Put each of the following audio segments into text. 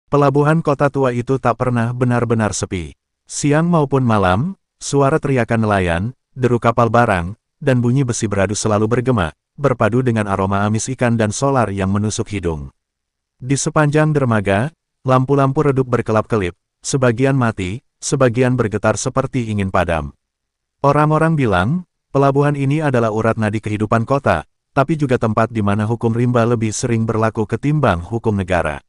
Pelabuhan kota tua itu tak pernah benar-benar sepi. Siang maupun malam, suara teriakan nelayan, deru kapal barang, dan bunyi besi beradu selalu bergema, berpadu dengan aroma amis ikan dan solar yang menusuk hidung. Di sepanjang dermaga, lampu-lampu redup berkelap-kelip, sebagian mati, sebagian bergetar seperti ingin padam. Orang-orang bilang, pelabuhan ini adalah urat nadi kehidupan kota, tapi juga tempat di mana hukum rimba lebih sering berlaku ketimbang hukum negara.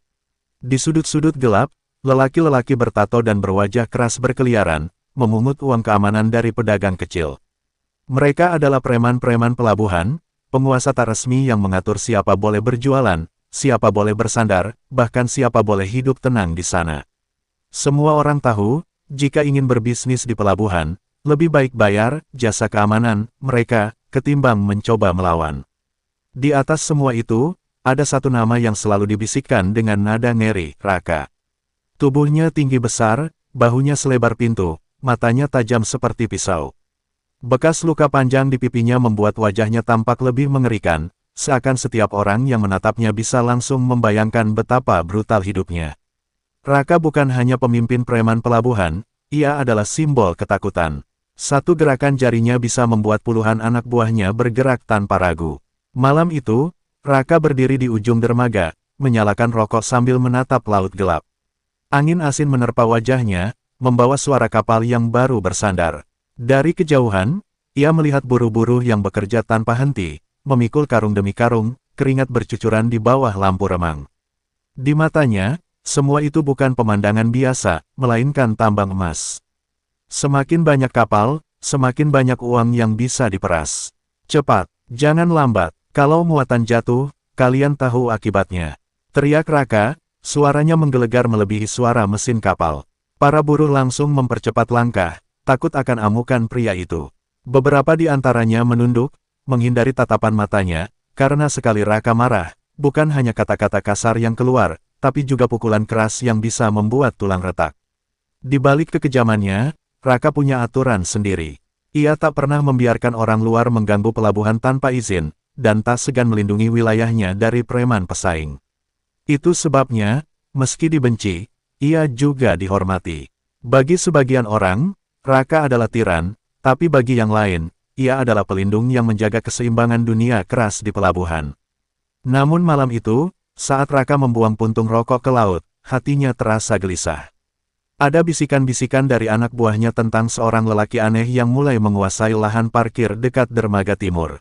Di sudut-sudut gelap, lelaki-lelaki bertato dan berwajah keras berkeliaran, memungut uang keamanan dari pedagang kecil. Mereka adalah preman-preman pelabuhan, penguasa tak resmi yang mengatur siapa boleh berjualan, siapa boleh bersandar, bahkan siapa boleh hidup tenang di sana. Semua orang tahu, jika ingin berbisnis di pelabuhan, lebih baik bayar jasa keamanan mereka, ketimbang mencoba melawan. Di atas semua itu, ada satu nama yang selalu dibisikkan dengan nada ngeri, Raka. Tubuhnya tinggi besar, bahunya selebar pintu, matanya tajam seperti pisau. Bekas luka panjang di pipinya membuat wajahnya tampak lebih mengerikan, seakan setiap orang yang menatapnya bisa langsung membayangkan betapa brutal hidupnya. Raka bukan hanya pemimpin preman pelabuhan, ia adalah simbol ketakutan. Satu gerakan jarinya bisa membuat puluhan anak buahnya bergerak tanpa ragu. Malam itu, Raka berdiri di ujung dermaga, menyalakan rokok sambil menatap laut gelap. Angin asin menerpa wajahnya, membawa suara kapal yang baru bersandar. Dari kejauhan, ia melihat buruh-buruh yang bekerja tanpa henti, memikul karung demi karung, keringat bercucuran di bawah lampu remang. Di matanya, semua itu bukan pemandangan biasa, melainkan tambang emas. Semakin banyak kapal, semakin banyak uang yang bisa diperas. Cepat, jangan lambat. Kalau muatan jatuh, kalian tahu akibatnya. Teriak Raka, suaranya menggelegar melebihi suara mesin kapal. Para buruh langsung mempercepat langkah, takut akan amukan pria itu. Beberapa di antaranya menunduk, menghindari tatapan matanya, karena sekali Raka marah, bukan hanya kata-kata kasar yang keluar, tapi juga pukulan keras yang bisa membuat tulang retak. Di balik kekejamannya, Raka punya aturan sendiri. Ia tak pernah membiarkan orang luar mengganggu pelabuhan tanpa izin, dan tak segan melindungi wilayahnya dari preman pesaing. Itu sebabnya, meski dibenci, ia juga dihormati. Bagi sebagian orang, Raka adalah tiran, tapi bagi yang lain, ia adalah pelindung yang menjaga keseimbangan dunia keras di pelabuhan. Namun malam itu, saat Raka membuang puntung rokok ke laut, hatinya terasa gelisah. Ada bisikan-bisikan dari anak buahnya tentang seorang lelaki aneh yang mulai menguasai lahan parkir dekat dermaga timur.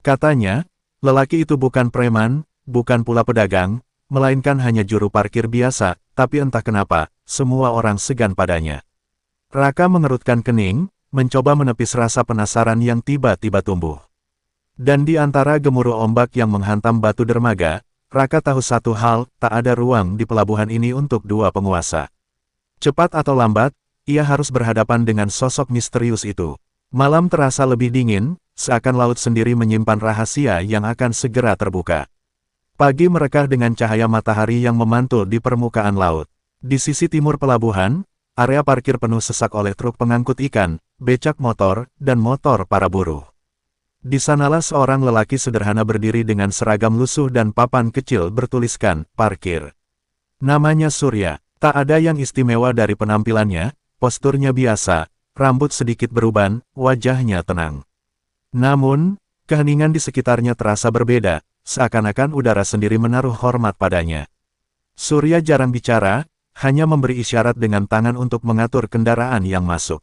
Katanya, lelaki itu bukan preman, bukan pula pedagang, melainkan hanya juru parkir biasa, tapi entah kenapa, semua orang segan padanya. Raka mengerutkan kening, mencoba menepis rasa penasaran yang tiba-tiba tumbuh. Dan di antara gemuruh ombak yang menghantam batu dermaga, Raka tahu satu hal, tak ada ruang di pelabuhan ini untuk dua penguasa. Cepat atau lambat, ia harus berhadapan dengan sosok misterius itu. Malam terasa lebih dingin, seakan laut sendiri menyimpan rahasia yang akan segera terbuka. Pagi merekah dengan cahaya matahari yang memantul di permukaan laut. Di sisi timur pelabuhan, area parkir penuh sesak oleh truk pengangkut ikan, becak motor, dan motor para buruh. Di sanalah seorang lelaki sederhana berdiri dengan seragam lusuh dan papan kecil bertuliskan, parkir. Namanya Surya. Tak ada yang istimewa dari penampilannya, posturnya biasa, rambut sedikit beruban, wajahnya tenang. Namun, keheningan di sekitarnya terasa berbeda, seakan-akan udara sendiri menaruh hormat padanya. Surya jarang bicara, hanya memberi isyarat dengan tangan untuk mengatur kendaraan yang masuk.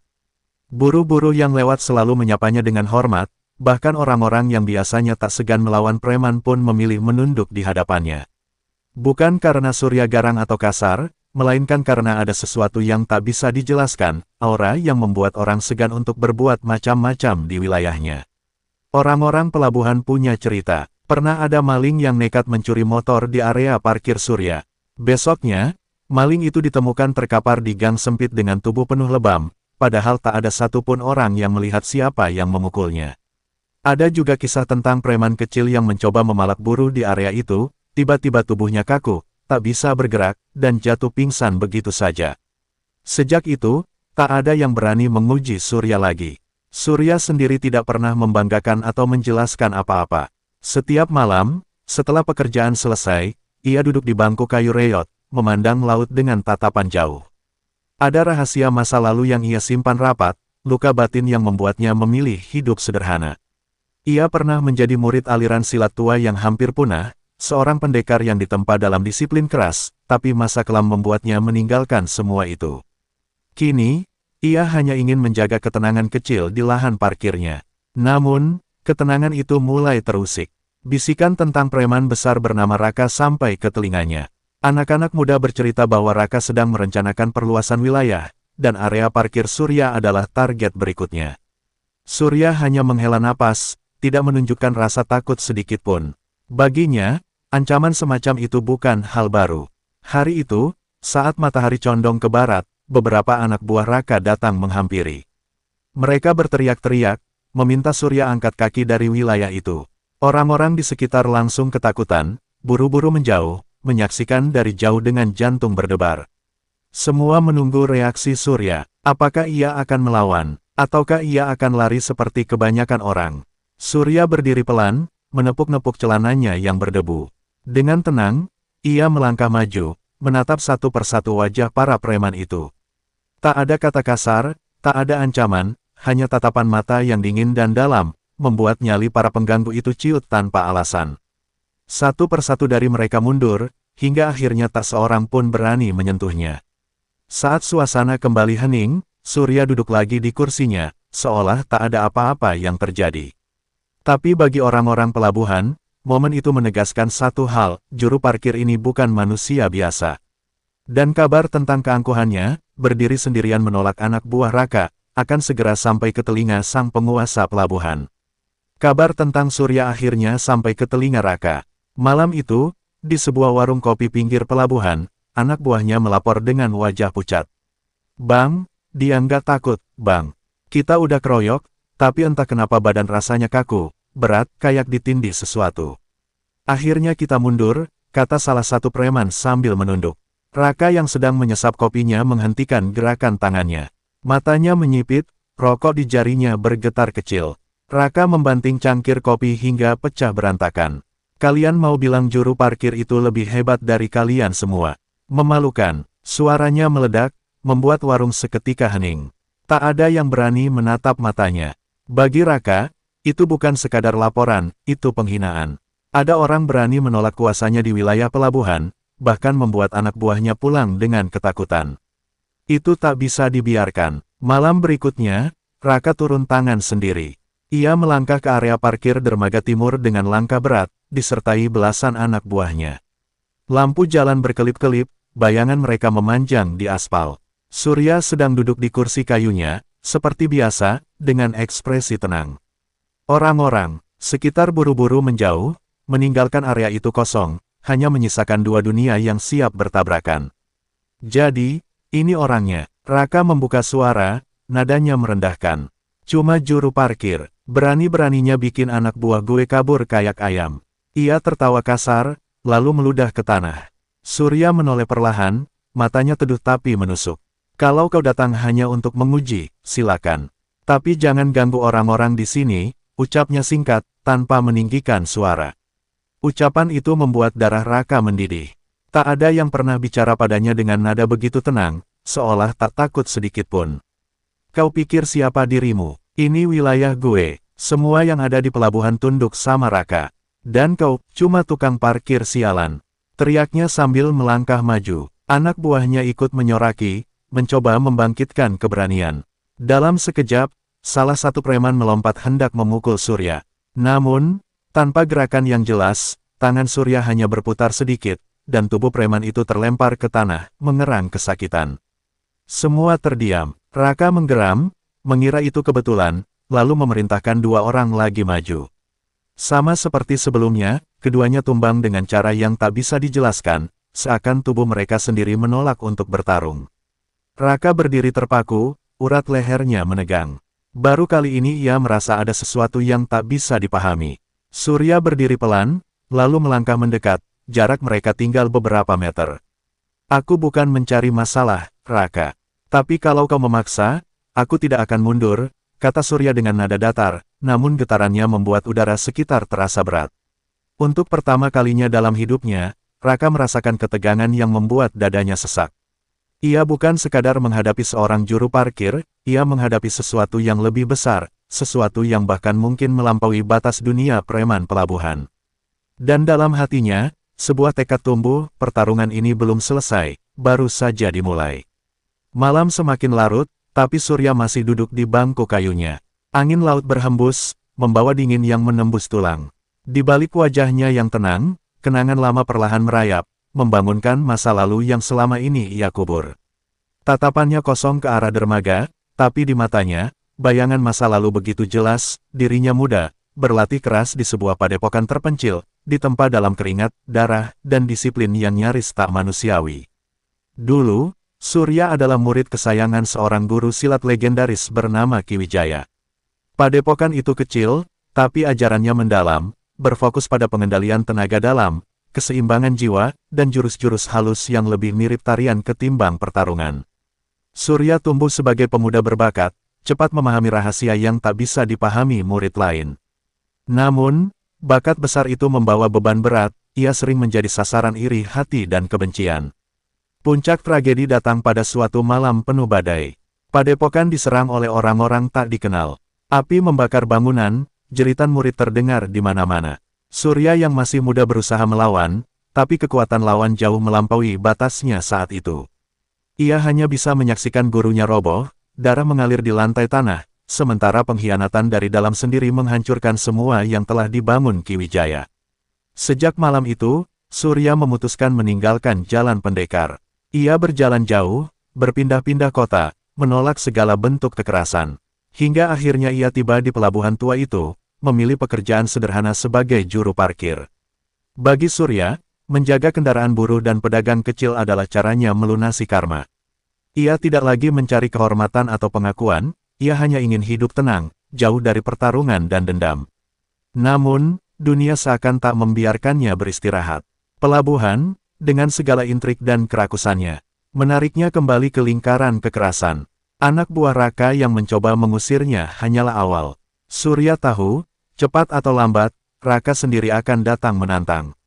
Buruh-buruh yang lewat selalu menyapanya dengan hormat, bahkan orang-orang yang biasanya tak segan melawan preman pun memilih menunduk di hadapannya. Bukan karena Surya garang atau kasar, melainkan karena ada sesuatu yang tak bisa dijelaskan, aura yang membuat orang segan untuk berbuat macam-macam di wilayahnya. Orang-orang pelabuhan punya cerita, pernah ada maling yang nekat mencuri motor di area parkir Surya. Besoknya, maling itu ditemukan terkapar di gang sempit dengan tubuh penuh lebam, padahal tak ada satupun orang yang melihat siapa yang memukulnya. Ada juga kisah tentang preman kecil yang mencoba memalak buruh di area itu, tiba-tiba tubuhnya kaku, tak bisa bergerak, dan jatuh pingsan begitu saja. Sejak itu, tak ada yang berani menguji Surya lagi. Surya sendiri tidak pernah membanggakan atau menjelaskan apa-apa. Setiap malam, setelah pekerjaan selesai, ia duduk di bangku kayu reyot, memandang laut dengan tatapan jauh. Ada rahasia masa lalu yang ia simpan rapat, luka batin yang membuatnya memilih hidup sederhana. Ia pernah menjadi murid aliran silat tua yang hampir punah, seorang pendekar yang ditempa dalam disiplin keras, tapi masa kelam membuatnya meninggalkan semua itu. Kini, ia hanya ingin menjaga ketenangan kecil di lahan parkirnya. Namun, ketenangan itu mulai terusik. Bisikan tentang preman besar bernama Raka sampai ke telinganya. Anak-anak muda bercerita bahwa Raka sedang merencanakan perluasan wilayah, dan area parkir Surya adalah target berikutnya. Surya hanya menghela napas, tidak menunjukkan rasa takut sedikit pun. Baginya, ancaman semacam itu bukan hal baru. Hari itu, saat matahari condong ke barat, beberapa anak buah Raka datang menghampiri. Mereka berteriak-teriak, meminta Surya angkat kaki dari wilayah itu. Orang-orang di sekitar langsung ketakutan, buru-buru menjauh, menyaksikan dari jauh dengan jantung berdebar. Semua menunggu reaksi Surya. Apakah ia akan melawan, ataukah ia akan lari seperti kebanyakan orang? Surya berdiri pelan, menepuk-nepuk celananya yang berdebu. Dengan tenang, ia melangkah maju, menatap satu persatu wajah para preman itu. Tak ada kata kasar, tak ada ancaman, hanya tatapan mata yang dingin dan dalam, membuat nyali para pengganggu itu ciut tanpa alasan. Satu persatu dari mereka mundur, hingga akhirnya tak seorang pun berani menyentuhnya. Saat suasana kembali hening, Surya duduk lagi di kursinya, seolah tak ada apa-apa yang terjadi. Tapi bagi orang-orang pelabuhan, momen itu menegaskan satu hal, juru parkir ini bukan manusia biasa. Dan kabar tentang keangkuhannya, berdiri sendirian menolak anak buah Raka, akan segera sampai ke telinga sang penguasa pelabuhan. Kabar tentang Surya akhirnya sampai ke telinga Raka. Malam itu, di sebuah warung kopi pinggir pelabuhan, anak buahnya melapor dengan wajah pucat. "Bang, dia nggak takut, Bang. Kita udah keroyok, tapi entah kenapa badan rasanya kaku, berat, kayak ditindih sesuatu. Akhirnya kita mundur," kata salah satu preman sambil menunduk. Raka yang sedang menyesap kopinya menghentikan gerakan tangannya. Matanya menyipit, rokok di jarinya bergetar kecil. Raka membanting cangkir kopi hingga pecah berantakan. "Kalian mau bilang juru parkir itu lebih hebat dari kalian semua? Memalukan." Suaranya meledak, membuat warung seketika hening. Tak ada yang berani menatap matanya. Bagi Raka, itu bukan sekadar laporan, itu penghinaan. Ada orang berani menolak kuasanya di wilayah pelabuhan, bahkan membuat anak buahnya pulang dengan ketakutan. Itu tak bisa dibiarkan. Malam berikutnya, Raka turun tangan sendiri. Ia melangkah ke area parkir dermaga timur dengan langkah berat, disertai belasan anak buahnya. Lampu jalan berkelip-kelip, bayangan mereka memanjang di aspal. Surya sedang duduk di kursi kayunya, seperti biasa, dengan ekspresi tenang. Orang-orang sekitar buru-buru menjauh, meninggalkan area itu kosong, hanya menyisakan dua dunia yang siap bertabrakan. "Jadi, ini orangnya." Raka membuka suara, nadanya merendahkan. "Cuma juru parkir, berani-beraninya bikin anak buah gue kabur kayak ayam." Ia tertawa kasar, lalu meludah ke tanah. Surya menoleh perlahan, matanya teduh tapi menusuk. "Kalau kau datang hanya untuk menguji, silakan. Tapi jangan ganggu orang-orang di sini," ucapnya singkat, tanpa meninggikan suara. Ucapan itu membuat darah Raka mendidih. Tak ada yang pernah bicara padanya dengan nada begitu tenang, seolah tak takut sedikit pun. "Kau pikir siapa dirimu? Ini wilayah gue, semua yang ada di pelabuhan tunduk sama Raka. Dan kau, cuma tukang parkir sialan," teriaknya sambil melangkah maju. Anak buahnya ikut menyoraki, mencoba membangkitkan keberanian. Dalam sekejap, salah satu preman melompat hendak memukul Surya. Namun, tanpa gerakan yang jelas, tangan Surya hanya berputar sedikit, dan tubuh preman itu terlempar ke tanah, mengerang kesakitan. Semua terdiam. Raka menggeram, mengira itu kebetulan, lalu memerintahkan dua orang lagi maju. Sama seperti sebelumnya, keduanya tumbang dengan cara yang tak bisa dijelaskan, seakan tubuh mereka sendiri menolak untuk bertarung. Raka berdiri terpaku, urat lehernya menegang. Baru kali ini ia merasa ada sesuatu yang tak bisa dipahami. Surya berdiri pelan, lalu melangkah mendekat, jarak mereka tinggal beberapa meter. "Aku bukan mencari masalah, Raka. Tapi kalau kau memaksa, aku tidak akan mundur," kata Surya dengan nada datar, namun getarannya membuat udara sekitar terasa berat. Untuk pertama kalinya dalam hidupnya, Raka merasakan ketegangan yang membuat dadanya sesak. Ia bukan sekadar menghadapi seorang juru parkir, ia menghadapi sesuatu yang lebih besar, sesuatu yang bahkan mungkin melampaui batas dunia preman pelabuhan. Dan dalam hatinya, sebuah tekad tumbuh, pertarungan ini belum selesai, baru saja dimulai. Malam semakin larut, tapi Surya masih duduk di bangku kayunya. Angin laut berhembus, membawa dingin yang menembus tulang. Di balik wajahnya yang tenang, kenangan lama perlahan merayap, membangunkan masa lalu yang selama ini ia kubur. Tatapannya kosong ke arah dermaga, tapi di matanya, bayangan masa lalu begitu jelas, dirinya muda, berlatih keras di sebuah padepokan terpencil, ditempa dalam keringat, darah, dan disiplin yang nyaris tak manusiawi. Dulu, Surya adalah murid kesayangan seorang guru silat legendaris bernama Ki Wijaya. Padepokan itu kecil, tapi ajarannya mendalam, berfokus pada pengendalian tenaga dalam, keseimbangan jiwa, dan jurus-jurus halus yang lebih mirip tarian ketimbang pertarungan. Surya tumbuh sebagai pemuda berbakat, cepat memahami rahasia yang tak bisa dipahami murid lain. Namun, bakat besar itu membawa beban berat, ia sering menjadi sasaran iri hati dan kebencian. Puncak tragedi datang pada suatu malam penuh badai. Padepokan diserang oleh orang-orang tak dikenal. Api membakar bangunan, jeritan murid terdengar di mana-mana. Surya yang masih muda berusaha melawan, tapi kekuatan lawan jauh melampaui batasnya saat itu. Ia hanya bisa menyaksikan gurunya roboh, darah mengalir di lantai tanah, sementara pengkhianatan dari dalam sendiri menghancurkan semua yang telah dibangun Ki Wijaya. Sejak malam itu, Surya memutuskan meninggalkan jalan pendekar. Ia berjalan jauh, berpindah-pindah kota, menolak segala bentuk kekerasan. Hingga akhirnya ia tiba di pelabuhan tua itu, memilih pekerjaan sederhana sebagai juru parkir. Bagi Surya, menjaga kendaraan buruh dan pedagang kecil adalah caranya melunasi karma. Ia tidak lagi mencari kehormatan atau pengakuan, ia hanya ingin hidup tenang, jauh dari pertarungan dan dendam. Namun, dunia seakan tak membiarkannya beristirahat. Pelabuhan, dengan segala intrik dan kerakusannya, menariknya kembali ke lingkaran kekerasan. Anak buah Raka yang mencoba mengusirnya hanyalah awal. Surya tahu, cepat atau lambat, Raka sendiri akan datang menantang.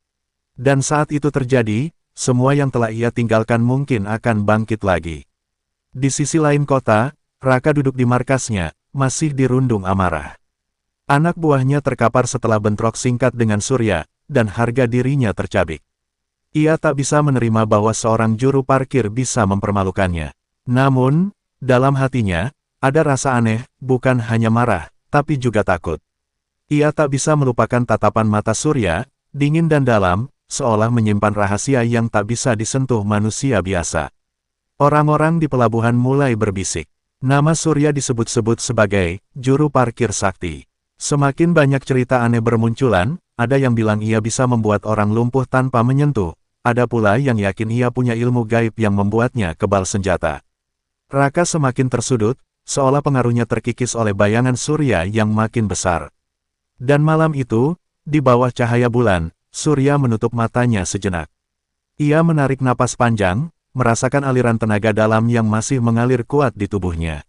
Dan saat itu terjadi, semua yang telah ia tinggalkan mungkin akan bangkit lagi. Di sisi lain kota, Raka duduk di markasnya, masih dirundung amarah. Anak buahnya terkapar setelah bentrok singkat dengan Surya, dan harga dirinya tercabik. Ia tak bisa menerima bahwa seorang juru parkir bisa mempermalukannya. Namun, dalam hatinya, ada rasa aneh, bukan hanya marah, tapi juga takut. Ia tak bisa melupakan tatapan mata Surya, dingin dan dalam, seolah menyimpan rahasia yang tak bisa disentuh manusia biasa. Orang-orang di pelabuhan mulai berbisik. Nama Surya disebut-sebut sebagai juru parkir sakti. Semakin banyak cerita aneh bermunculan, ada yang bilang ia bisa membuat orang lumpuh tanpa menyentuh, ada pula yang yakin ia punya ilmu gaib yang membuatnya kebal senjata. Raka semakin tersudut, seolah pengaruhnya terkikis oleh bayangan Surya yang makin besar. Dan malam itu, di bawah cahaya bulan, Surya menutup matanya sejenak. Ia menarik napas panjang, merasakan aliran tenaga dalam yang masih mengalir kuat di tubuhnya.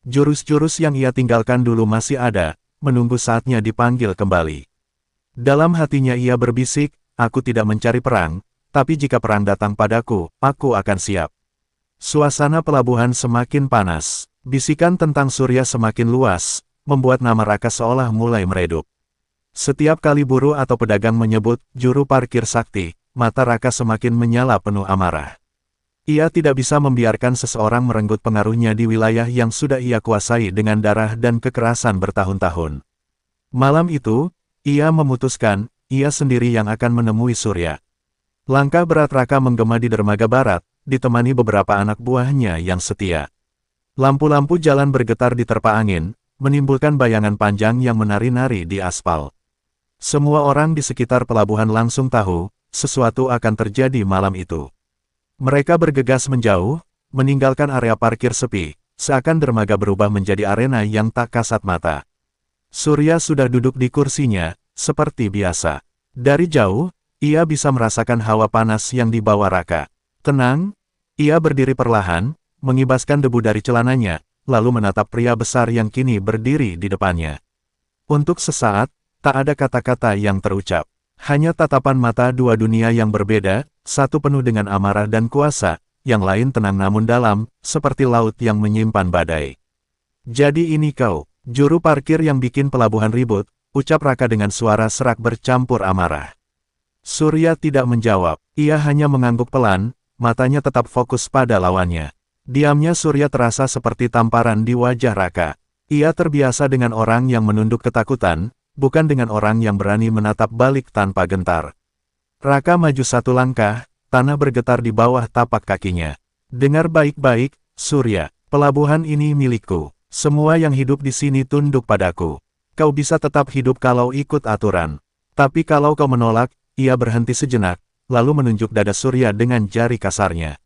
Jurus-jurus yang ia tinggalkan dulu masih ada, menunggu saatnya dipanggil kembali. Dalam hatinya ia berbisik, aku tidak mencari perang, tapi jika perang datang padaku, aku akan siap. Suasana pelabuhan semakin panas, bisikan tentang Surya semakin luas, membuat nama Raka seolah mulai meredup. Setiap kali buruh atau pedagang menyebut juru parkir sakti, mata Raka semakin menyala penuh amarah. Ia tidak bisa membiarkan seseorang merenggut pengaruhnya di wilayah yang sudah ia kuasai dengan darah dan kekerasan bertahun-tahun. Malam itu, ia memutuskan, ia sendiri yang akan menemui Surya. Langkah berat Raka menggema di dermaga barat, ditemani beberapa anak buahnya yang setia. Lampu-lampu jalan bergetar di terpa angin, menimbulkan bayangan panjang yang menari-nari di aspal. Semua orang di sekitar pelabuhan langsung tahu, sesuatu akan terjadi malam itu. Mereka bergegas menjauh, meninggalkan area parkir sepi, seakan dermaga berubah menjadi arena yang tak kasat mata. Surya sudah duduk di kursinya, seperti biasa. Dari jauh, ia bisa merasakan hawa panas yang dibawa Raka. Tenang, ia berdiri perlahan, mengibaskan debu dari celananya, lalu menatap pria besar yang kini berdiri di depannya. Untuk sesaat, tak ada kata-kata yang terucap. Hanya tatapan mata dua dunia yang berbeda, satu penuh dengan amarah dan kuasa, yang lain tenang namun dalam, seperti laut yang menyimpan badai. Jadi ini kau, juru parkir yang bikin pelabuhan ribut, ucap Raka dengan suara serak bercampur amarah. Surya tidak menjawab, ia hanya mengangguk pelan, matanya tetap fokus pada lawannya. Diamnya Surya terasa seperti tamparan di wajah Raka. Ia terbiasa dengan orang yang menunduk ketakutan, bukan dengan orang yang berani menatap balik tanpa gentar. Raka maju satu langkah, tanah bergetar di bawah tapak kakinya. Dengar baik-baik, Surya, pelabuhan ini milikku. Semua yang hidup di sini tunduk padaku. Kau bisa tetap hidup kalau ikut aturan. Tapi kalau kau menolak, ia berhenti sejenak, lalu menunjuk dada Surya dengan jari kasarnya.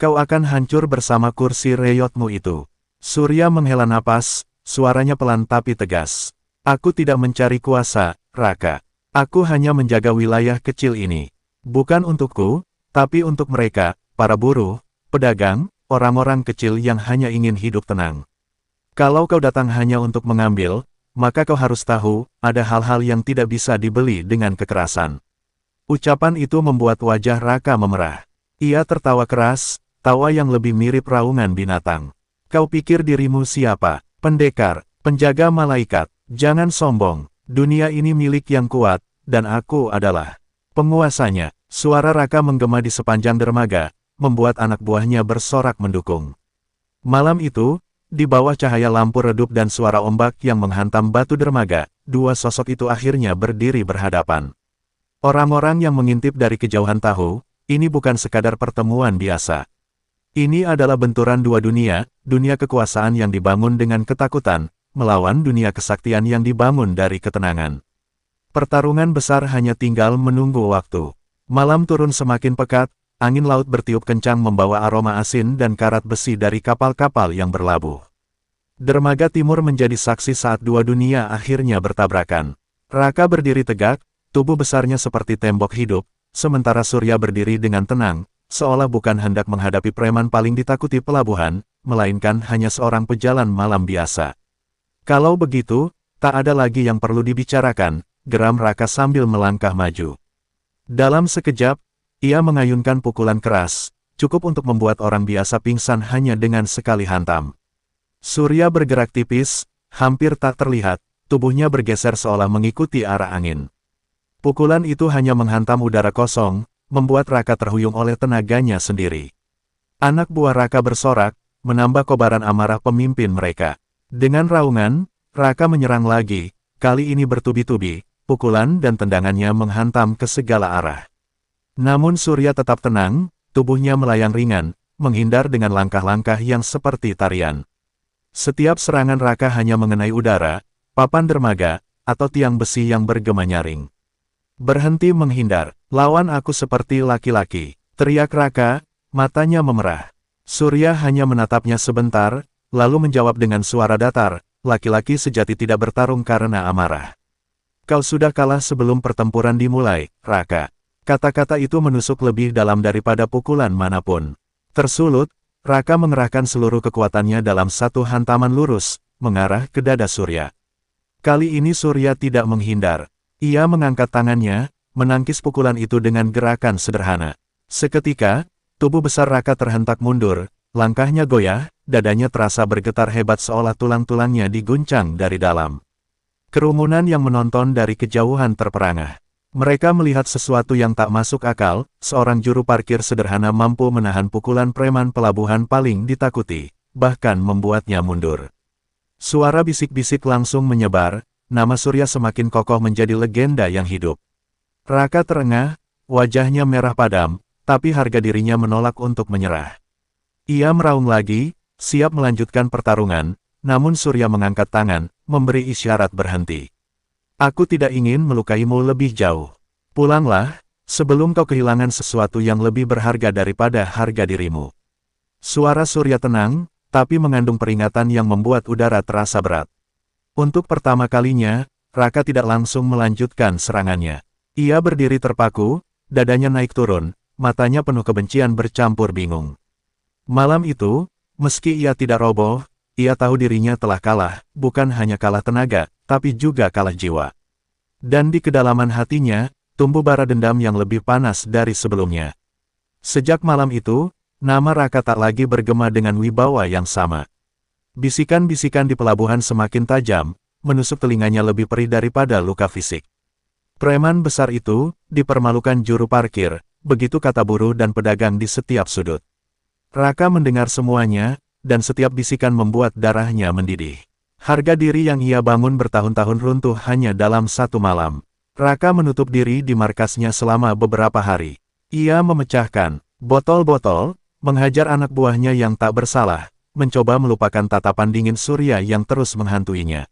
Kau akan hancur bersama kursi reyotmu itu. Surya menghela napas, suaranya pelan tapi tegas. Aku tidak mencari kuasa, Raka. Aku hanya menjaga wilayah kecil ini. Bukan untukku, tapi untuk mereka, para buruh, pedagang, orang-orang kecil yang hanya ingin hidup tenang. Kalau kau datang hanya untuk mengambil, maka kau harus tahu, ada hal-hal yang tidak bisa dibeli dengan kekerasan. Ucapan itu membuat wajah Raka memerah. Ia tertawa keras, tawa yang lebih mirip raungan binatang. Kau pikir dirimu siapa? Pendekar, penjaga malaikat. Jangan sombong, dunia ini milik yang kuat, dan aku adalah penguasanya. Suara Raka menggema di sepanjang dermaga, membuat anak buahnya bersorak mendukung. Malam itu, di bawah cahaya lampu redup dan suara ombak yang menghantam batu dermaga, dua sosok itu akhirnya berdiri berhadapan. Orang-orang yang mengintip dari kejauhan tahu, ini bukan sekadar pertemuan biasa. Ini adalah benturan dua dunia, dunia kekuasaan yang dibangun dengan ketakutan, melawan dunia kesaktian yang dibangun dari ketenangan. Pertarungan besar hanya tinggal menunggu waktu. Malam turun semakin pekat, angin laut bertiup kencang membawa aroma asin dan karat besi dari kapal-kapal yang berlabuh. Dermaga timur menjadi saksi saat dua dunia akhirnya bertabrakan. Raka berdiri tegak, tubuh besarnya seperti tembok hidup, sementara Surya berdiri dengan tenang, seolah bukan hendak menghadapi preman paling ditakuti pelabuhan, melainkan hanya seorang pejalan malam biasa. Kalau begitu, tak ada lagi yang perlu dibicarakan, geram Raka sambil melangkah maju. Dalam sekejap, ia mengayunkan pukulan keras, cukup untuk membuat orang biasa pingsan hanya dengan sekali hantam. Surya bergerak tipis, hampir tak terlihat, tubuhnya bergeser seolah mengikuti arah angin. Pukulan itu hanya menghantam udara kosong, membuat Raka terhuyung oleh tenaganya sendiri. Anak buah Raka bersorak, menambah kobaran amarah pemimpin mereka. Dengan raungan, Raka menyerang lagi, kali ini bertubi-tubi, pukulan dan tendangannya menghantam ke segala arah. Namun Surya tetap tenang, tubuhnya melayang ringan, menghindar dengan langkah-langkah yang seperti tarian. Setiap serangan Raka hanya mengenai udara, papan dermaga, atau tiang besi yang bergema nyaring. Berhenti menghindar, lawan aku seperti laki-laki, teriak Raka, matanya memerah. Surya hanya menatapnya sebentar, lalu menjawab dengan suara datar, laki-laki sejati tidak bertarung karena amarah. Kau sudah kalah sebelum pertempuran dimulai, Raka. Kata-kata itu menusuk lebih dalam daripada pukulan manapun. Tersulut, Raka mengerahkan seluruh kekuatannya dalam satu hantaman lurus, mengarah ke dada Surya. Kali ini Surya tidak menghindar. Ia mengangkat tangannya, menangkis pukulan itu dengan gerakan sederhana. Seketika, tubuh besar Raka terhentak mundur, langkahnya goyah, dadanya terasa bergetar hebat seolah tulang-tulangnya diguncang dari dalam. Kerumunan yang menonton dari kejauhan terperangah. Mereka melihat sesuatu yang tak masuk akal, seorang juru parkir sederhana mampu menahan pukulan preman pelabuhan paling ditakuti, bahkan membuatnya mundur. Suara bisik-bisik langsung menyebar, nama Surya semakin kokoh menjadi legenda yang hidup. Raka terengah, wajahnya merah padam, tapi harga dirinya menolak untuk menyerah. Ia meraung lagi, siap melanjutkan pertarungan, namun Surya mengangkat tangan, memberi isyarat berhenti. Aku tidak ingin melukaimu lebih jauh. Pulanglah, sebelum kau kehilangan sesuatu yang lebih berharga daripada harga dirimu. Suara Surya tenang, tapi mengandung peringatan yang membuat udara terasa berat. Untuk pertama kalinya, Raka tidak langsung melanjutkan serangannya. Ia berdiri terpaku, dadanya naik turun, matanya penuh kebencian bercampur bingung. Malam itu, meski ia tidak roboh, ia tahu dirinya telah kalah, bukan hanya kalah tenaga, tapi juga kalah jiwa. Dan di kedalaman hatinya, tumbuh bara dendam yang lebih panas dari sebelumnya. Sejak malam itu, nama Raka tak lagi bergema dengan wibawa yang sama. Bisikan-bisikan di pelabuhan semakin tajam, menusuk telinganya lebih perih daripada luka fisik. Preman besar itu, dipermalukan juru parkir, begitu kata buruh dan pedagang di setiap sudut. Raka mendengar semuanya, dan setiap bisikan membuat darahnya mendidih. Harga diri yang ia bangun bertahun-tahun runtuh hanya dalam satu malam. Raka menutup diri di markasnya selama beberapa hari. Ia memecahkan botol-botol, menghajar anak buahnya yang tak bersalah, mencoba melupakan tatapan dingin Surya yang terus menghantuinya.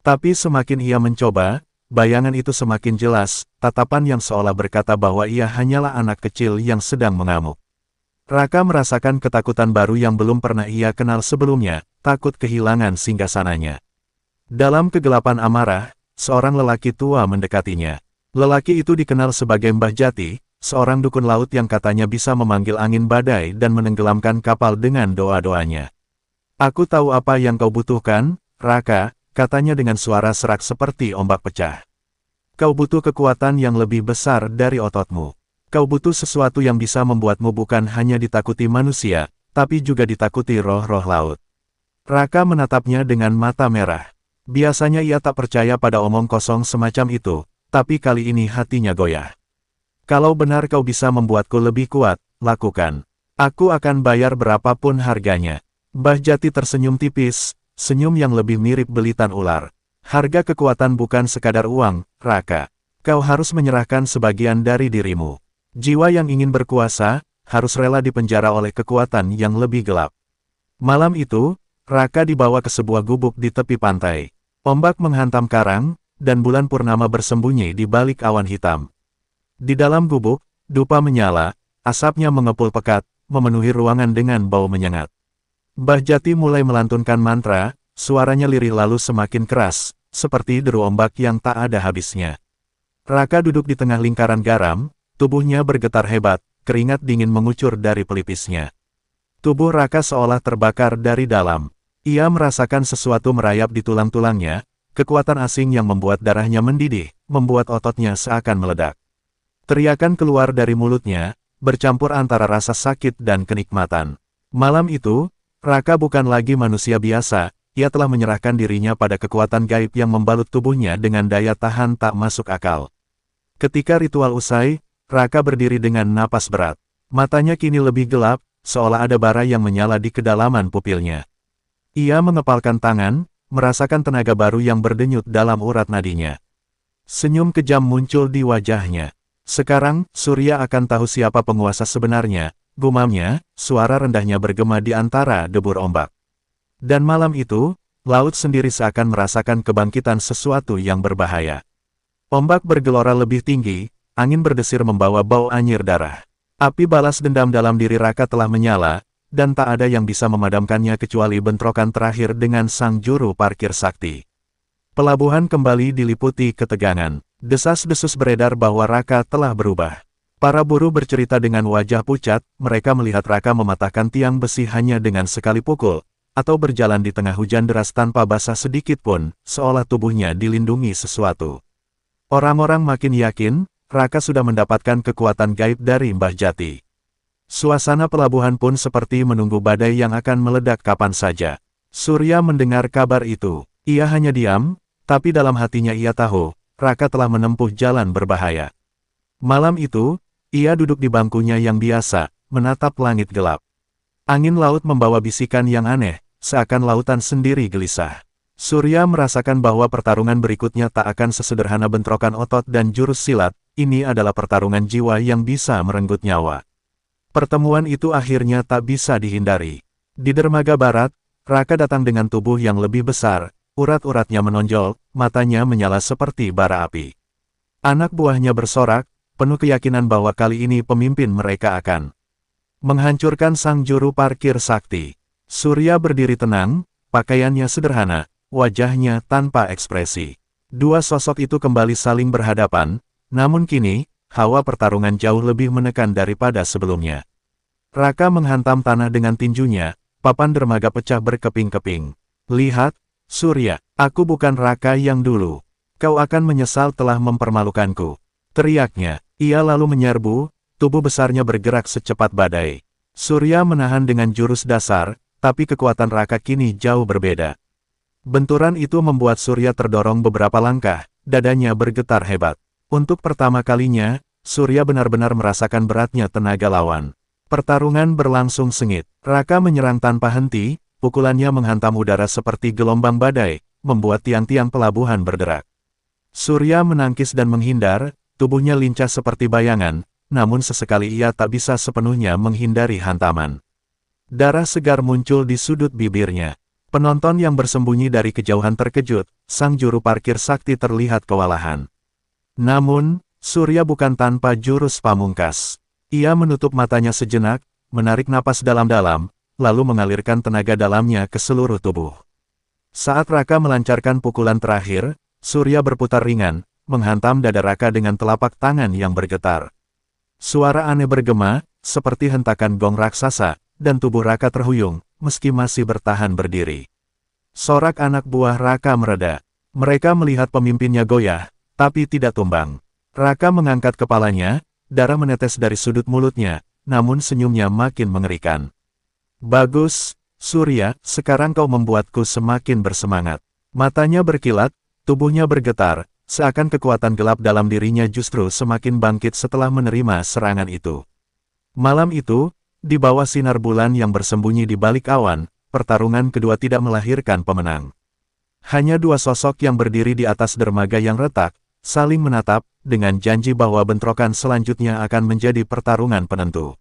Tapi semakin ia mencoba, bayangan itu semakin jelas, tatapan yang seolah berkata bahwa ia hanyalah anak kecil yang sedang mengamuk. Raka merasakan ketakutan baru yang belum pernah ia kenal sebelumnya, takut kehilangan singgasananya. Dalam kegelapan amarah, seorang lelaki tua mendekatinya. Lelaki itu dikenal sebagai Mbah Jati, seorang dukun laut yang katanya bisa memanggil angin badai dan menenggelamkan kapal dengan doa-doanya. "Aku tahu apa yang kau butuhkan, Raka," katanya dengan suara serak seperti ombak pecah. "Kau butuh kekuatan yang lebih besar dari ototmu. Kau butuh sesuatu yang bisa membuatmu bukan hanya ditakuti manusia, tapi juga ditakuti roh-roh laut." Raka menatapnya dengan mata merah. Biasanya ia tak percaya pada omong kosong semacam itu, tapi kali ini hatinya goyah. "Kalau benar kau bisa membuatku lebih kuat, lakukan. Aku akan bayar berapapun harganya." Mbah Jati tersenyum tipis, senyum yang lebih mirip belitan ular. "Harga kekuatan bukan sekadar uang, Raka. Kau harus menyerahkan sebagian dari dirimu. Jiwa yang ingin berkuasa, harus rela dipenjara oleh kekuatan yang lebih gelap." Malam itu, Raka dibawa ke sebuah gubuk di tepi pantai. Ombak menghantam karang, dan bulan purnama bersembunyi di balik awan hitam. Di dalam gubuk, dupa menyala, asapnya mengepul pekat, memenuhi ruangan dengan bau menyengat. Mbah Jati mulai melantunkan mantra, suaranya lirih lalu semakin keras, seperti deru ombak yang tak ada habisnya. Raka duduk di tengah lingkaran garam, tubuhnya bergetar hebat, keringat dingin mengucur dari pelipisnya. Tubuh Raka seolah terbakar dari dalam. Ia merasakan sesuatu merayap di tulang-tulangnya, kekuatan asing yang membuat darahnya mendidih, membuat ototnya seakan meledak. Teriakan keluar dari mulutnya, bercampur antara rasa sakit dan kenikmatan. Malam itu, Raka bukan lagi manusia biasa, ia telah menyerahkan dirinya pada kekuatan gaib yang membalut tubuhnya dengan daya tahan tak masuk akal. Ketika ritual usai, Raka berdiri dengan napas berat. Matanya kini lebih gelap, seolah ada bara yang menyala di kedalaman pupilnya. Ia mengepalkan tangan, merasakan tenaga baru yang berdenyut dalam urat nadinya. Senyum kejam muncul di wajahnya. "Sekarang, Surya akan tahu siapa penguasa sebenarnya," gumamnya, suara rendahnya bergema di antara debur ombak. Dan malam itu, laut sendiri seakan merasakan kebangkitan sesuatu yang berbahaya. Ombak bergelora lebih tinggi, angin berdesir membawa bau anyir darah. Api balas dendam dalam diri Raka telah menyala, dan tak ada yang bisa memadamkannya kecuali bentrokan terakhir dengan sang juru parkir sakti. Pelabuhan kembali diliputi ketegangan. Desas-desus beredar bahwa Raka telah berubah. Para buruh bercerita dengan wajah pucat, mereka melihat Raka mematahkan tiang besi hanya dengan sekali pukul, atau berjalan di tengah hujan deras tanpa basah sedikit pun, seolah tubuhnya dilindungi sesuatu. Orang-orang makin yakin, Raka sudah mendapatkan kekuatan gaib dari Mbah Jati. Suasana pelabuhan pun seperti menunggu badai yang akan meledak kapan saja. Surya mendengar kabar itu. Ia hanya diam, tapi dalam hatinya ia tahu, Raka telah menempuh jalan berbahaya. Malam itu, ia duduk di bangkunya yang biasa, menatap langit gelap. Angin laut membawa bisikan yang aneh, seakan lautan sendiri gelisah. Surya merasakan bahwa pertarungan berikutnya tak akan sesederhana bentrokan otot dan jurus silat, ini adalah pertarungan jiwa yang bisa merenggut nyawa. Pertemuan itu akhirnya tak bisa dihindari. Di dermaga barat, Raka datang dengan tubuh yang lebih besar, urat-uratnya menonjol, matanya menyala seperti bara api. Anak buahnya bersorak, penuh keyakinan bahwa kali ini pemimpin mereka akan menghancurkan sang juru parkir sakti. Surya berdiri tenang, pakaiannya sederhana, wajahnya tanpa ekspresi. Dua sosok itu kembali saling berhadapan, namun kini, hawa pertarungan jauh lebih menekan daripada sebelumnya. Raka menghantam tanah dengan tinjunya, papan dermaga pecah berkeping-keping. "Lihat, Surya, aku bukan Raka yang dulu. Kau akan menyesal telah mempermalukanku." Teriaknya. Ia lalu menyerbu, tubuh besarnya bergerak secepat badai. Surya menahan dengan jurus dasar, tapi kekuatan Raka kini jauh berbeda. Benturan itu membuat Surya terdorong beberapa langkah, dadanya bergetar hebat. Untuk pertama kalinya, Surya benar-benar merasakan beratnya tenaga lawan. Pertarungan berlangsung sengit. Raka menyerang tanpa henti, pukulannya menghantam udara seperti gelombang badai, membuat tiang-tiang pelabuhan berderak. Surya menangkis dan menghindar, tubuhnya lincah seperti bayangan, namun sesekali ia tak bisa sepenuhnya menghindari hantaman. Darah segar muncul di sudut bibirnya. Penonton yang bersembunyi dari kejauhan terkejut, sang juru parkir sakti terlihat kewalahan. Namun, Surya bukan tanpa jurus pamungkas. Ia menutup matanya sejenak, menarik napas dalam-dalam, lalu mengalirkan tenaga dalamnya ke seluruh tubuh. Saat Raka melancarkan pukulan terakhir, Surya berputar ringan, menghantam dada Raka dengan telapak tangan yang bergetar. Suara aneh bergema, seperti hentakan gong raksasa, dan tubuh Raka terhuyung, meski masih bertahan berdiri. Sorak anak buah Raka mereda. Mereka melihat pemimpinnya goyah, tapi tidak tumbang. Raka mengangkat kepalanya, darah menetes dari sudut mulutnya, namun senyumnya makin mengerikan. Bagus, Surya, sekarang kau membuatku semakin bersemangat. Matanya berkilat, tubuhnya bergetar, seakan kekuatan gelap dalam dirinya justru semakin bangkit setelah menerima serangan itu. Malam itu, di bawah sinar bulan yang bersembunyi di balik awan, pertarungan kedua tidak melahirkan pemenang. Hanya dua sosok yang berdiri di atas dermaga yang retak, saling menatap, dengan janji bahwa bentrokan selanjutnya akan menjadi pertarungan penentu.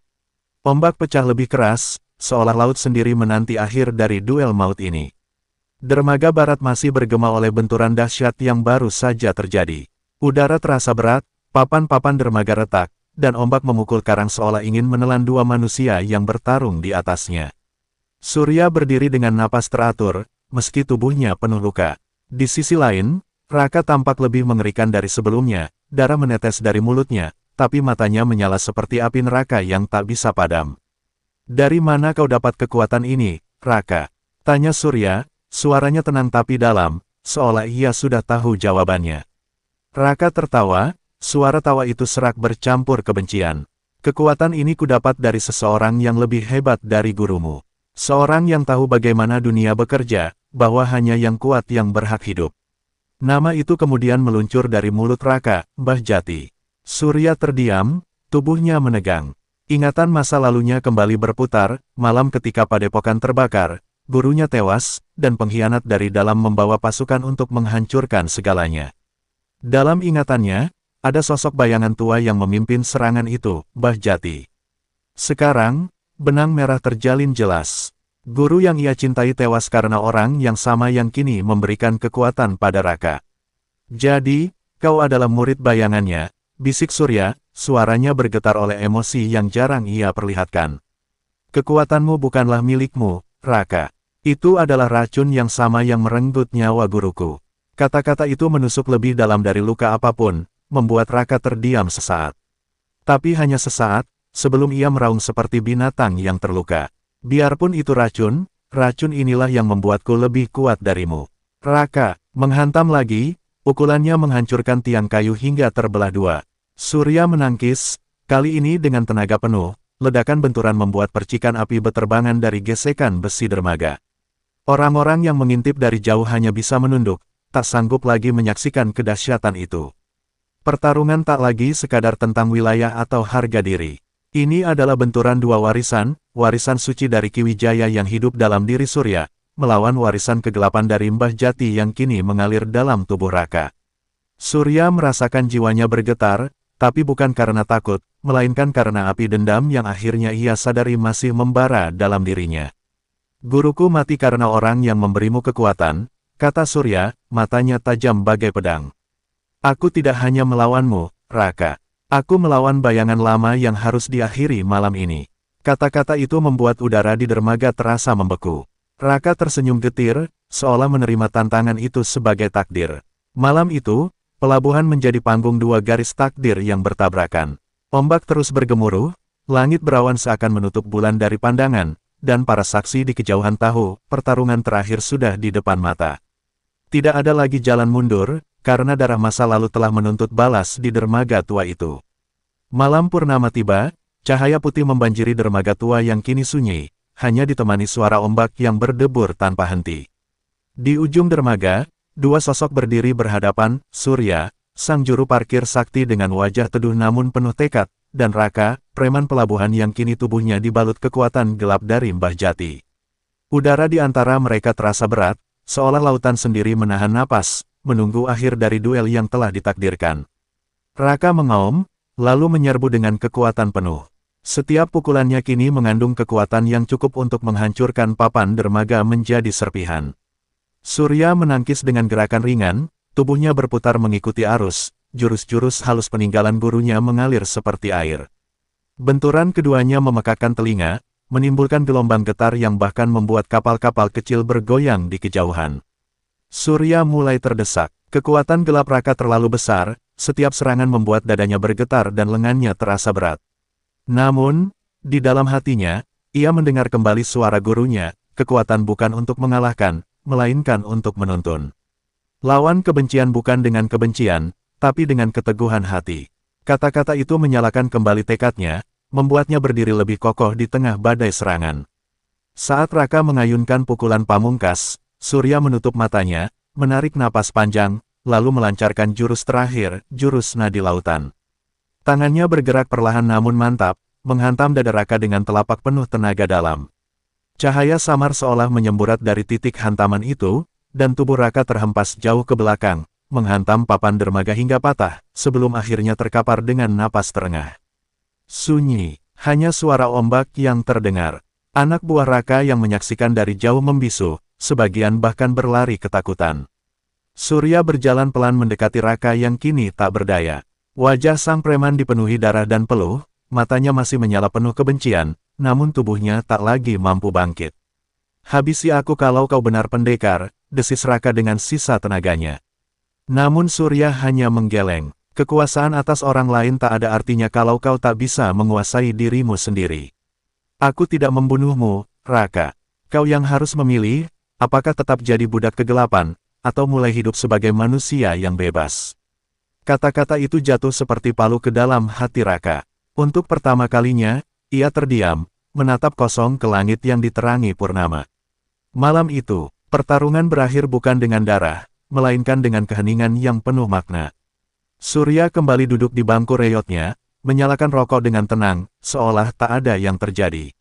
Ombak pecah lebih keras, seolah laut sendiri menanti akhir dari duel maut ini. Dermaga barat masih bergema oleh benturan dahsyat yang baru saja terjadi. Udara terasa berat, papan-papan dermaga retak, dan ombak memukul karang seolah ingin menelan dua manusia yang bertarung di atasnya. Surya berdiri dengan napas teratur, meski tubuhnya penuh luka. Di sisi lain, Raka tampak lebih mengerikan dari sebelumnya, darah menetes dari mulutnya, tapi matanya menyala seperti api neraka yang tak bisa padam. Dari mana kau dapat kekuatan ini, Raka? Tanya Surya. Suaranya tenang tapi dalam, seolah ia sudah tahu jawabannya. Raka tertawa, suara tawa itu serak bercampur kebencian. Kekuatan ini kudapat dari seseorang yang lebih hebat dari gurumu. Seorang yang tahu bagaimana dunia bekerja, bahwa hanya yang kuat yang berhak hidup. Nama itu kemudian meluncur dari mulut Raka, Mbah Jati. Surya terdiam, tubuhnya menegang. Ingatan masa lalunya kembali berputar, malam ketika padepokan terbakar, gurunya tewas, dan pengkhianat dari dalam membawa pasukan untuk menghancurkan segalanya. Dalam ingatannya, ada sosok bayangan tua yang memimpin serangan itu, Mbah Jati. Sekarang, benang merah terjalin jelas. Guru yang ia cintai tewas karena orang yang sama yang kini memberikan kekuatan pada Raka. Jadi, kau adalah murid bayangannya, bisik Surya, suaranya bergetar oleh emosi yang jarang ia perlihatkan. Kekuatanmu bukanlah milikmu, Raka. Itu adalah racun yang sama yang merenggut nyawa guruku. Kata-kata itu menusuk lebih dalam dari luka apapun, membuat Raka terdiam sesaat. Tapi hanya sesaat, sebelum ia meraung seperti binatang yang terluka. Biarpun itu racun, racun inilah yang membuatku lebih kuat darimu. Raka, menghantam lagi, pukulannya menghancurkan tiang kayu hingga terbelah dua. Surya menangkis, kali ini dengan tenaga penuh, ledakan benturan membuat percikan api beterbangan dari gesekan besi dermaga. Orang-orang yang mengintip dari jauh hanya bisa menunduk, tak sanggup lagi menyaksikan kedahsyatan itu. Pertarungan tak lagi sekadar tentang wilayah atau harga diri. Ini adalah benturan dua warisan, warisan suci dari Kiwijaya yang hidup dalam diri Surya, melawan warisan kegelapan dari Mbah Jati yang kini mengalir dalam tubuh Raka. Surya merasakan jiwanya bergetar, tapi bukan karena takut, melainkan karena api dendam yang akhirnya ia sadari masih membara dalam dirinya. Guruku mati karena orang yang memberimu kekuatan, kata Surya, matanya tajam bagai pedang. Aku tidak hanya melawanmu, Raka. Aku melawan bayangan lama yang harus diakhiri malam ini. Kata-kata itu membuat udara di dermaga terasa membeku. Raka tersenyum getir, seolah menerima tantangan itu sebagai takdir. Malam itu, pelabuhan menjadi panggung dua garis takdir yang bertabrakan. Ombak terus bergemuruh, langit berawan seakan menutup bulan dari pandangan, dan para saksi di kejauhan tahu, pertarungan terakhir sudah di depan mata. Tidak ada lagi jalan mundur, karena darah masa lalu telah menuntut balas di dermaga tua itu. Malam purnama tiba, cahaya putih membanjiri dermaga tua yang kini sunyi, hanya ditemani suara ombak yang berdebur tanpa henti. Di ujung dermaga, dua sosok berdiri berhadapan, Surya, sang juru parkir sakti dengan wajah teduh namun penuh tekad, dan Raka, preman pelabuhan yang kini tubuhnya dibalut kekuatan gelap dari Mbah Jati. Udara di antara mereka terasa berat, seolah lautan sendiri menahan napas, menunggu akhir dari duel yang telah ditakdirkan. Raka mengaum, lalu menyerbu dengan kekuatan penuh. Setiap pukulannya kini mengandung kekuatan yang cukup untuk menghancurkan papan dermaga menjadi serpihan. Surya menangkis dengan gerakan ringan, tubuhnya berputar mengikuti arus, jurus-jurus halus peninggalan gurunya mengalir seperti air. Benturan keduanya memekakkan telinga, menimbulkan gelombang getar yang bahkan membuat kapal-kapal kecil bergoyang di kejauhan. Surya mulai terdesak. Kekuatan gelap Raka terlalu besar, setiap serangan membuat dadanya bergetar dan lengannya terasa berat. Namun, di dalam hatinya, ia mendengar kembali suara gurunya, kekuatan bukan untuk mengalahkan, melainkan untuk menuntun. Lawan kebencian bukan dengan kebencian, tapi dengan keteguhan hati. Kata-kata itu menyalakan kembali tekadnya, membuatnya berdiri lebih kokoh di tengah badai serangan. Saat Raka mengayunkan pukulan pamungkas, Surya menutup matanya, menarik napas panjang, lalu melancarkan jurus terakhir, jurus nadi lautan. Tangannya bergerak perlahan namun mantap, menghantam dada Raka dengan telapak penuh tenaga dalam. Cahaya samar seolah menyemburat dari titik hantaman itu, dan tubuh Raka terhempas jauh ke belakang, menghantam papan dermaga hingga patah, sebelum akhirnya terkapar dengan napas terengah. Sunyi, hanya suara ombak yang terdengar. Anak buah Raka yang menyaksikan dari jauh membisu, sebagian bahkan berlari ketakutan. Surya berjalan pelan mendekati Raka yang kini tak berdaya. Wajah sang preman dipenuhi darah dan peluh, matanya masih menyala penuh kebencian, namun tubuhnya tak lagi mampu bangkit. "Habisi aku kalau kau benar pendekar," desis Raka dengan sisa tenaganya. Namun Surya hanya menggeleng. "Kekuasaan atas orang lain tak ada artinya kalau kau tak bisa menguasai dirimu sendiri. Aku tidak membunuhmu, Raka. Kau yang harus memilih, apakah tetap jadi budak kegelapan, atau mulai hidup sebagai manusia yang bebas." Kata-kata itu jatuh seperti palu ke dalam hati Raka. Untuk pertama kalinya, ia terdiam, menatap kosong ke langit yang diterangi purnama. Malam itu, pertarungan berakhir bukan dengan darah, melainkan dengan keheningan yang penuh makna. Surya kembali duduk di bangku reyotnya, menyalakan rokok dengan tenang, seolah tak ada yang terjadi.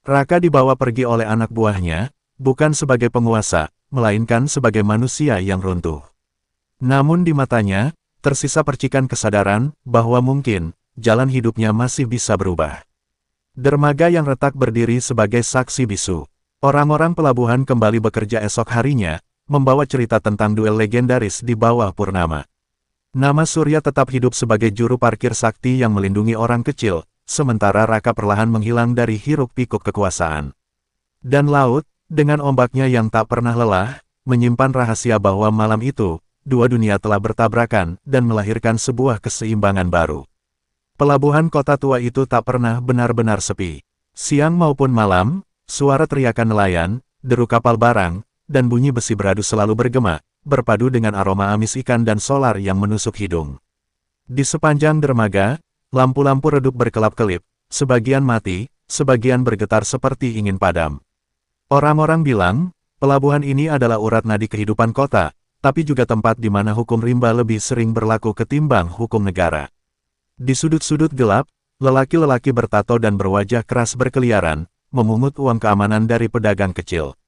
Raka dibawa pergi oleh anak buahnya, bukan sebagai penguasa, melainkan sebagai manusia yang runtuh. Namun di matanya, tersisa percikan kesadaran, bahwa mungkin, jalan hidupnya masih bisa berubah. Dermaga yang retak berdiri sebagai saksi bisu. Orang-orang pelabuhan kembali bekerja esok harinya, membawa cerita tentang duel legendaris di bawah purnama. Nama Surya tetap hidup sebagai juru parkir sakti yang melindungi orang kecil, sementara Raka perlahan menghilang dari hiruk-pikuk kekuasaan. Dan laut, dengan ombaknya yang tak pernah lelah, menyimpan rahasia bahwa malam itu, dua dunia telah bertabrakan dan melahirkan sebuah keseimbangan baru. Pelabuhan kota tua itu tak pernah benar-benar sepi. Siang maupun malam, suara teriakan nelayan, deru kapal barang, dan bunyi besi beradu selalu bergema, berpadu dengan aroma amis ikan dan solar yang menusuk hidung. Di sepanjang dermaga, lampu-lampu redup berkelap-kelip, sebagian mati, sebagian bergetar seperti ingin padam. Orang-orang bilang, pelabuhan ini adalah urat nadi kehidupan kota, tapi juga tempat di mana hukum rimba lebih sering berlaku ketimbang hukum negara. Di sudut-sudut gelap, lelaki-lelaki bertato dan berwajah keras berkeliaran, memungut uang keamanan dari pedagang kecil.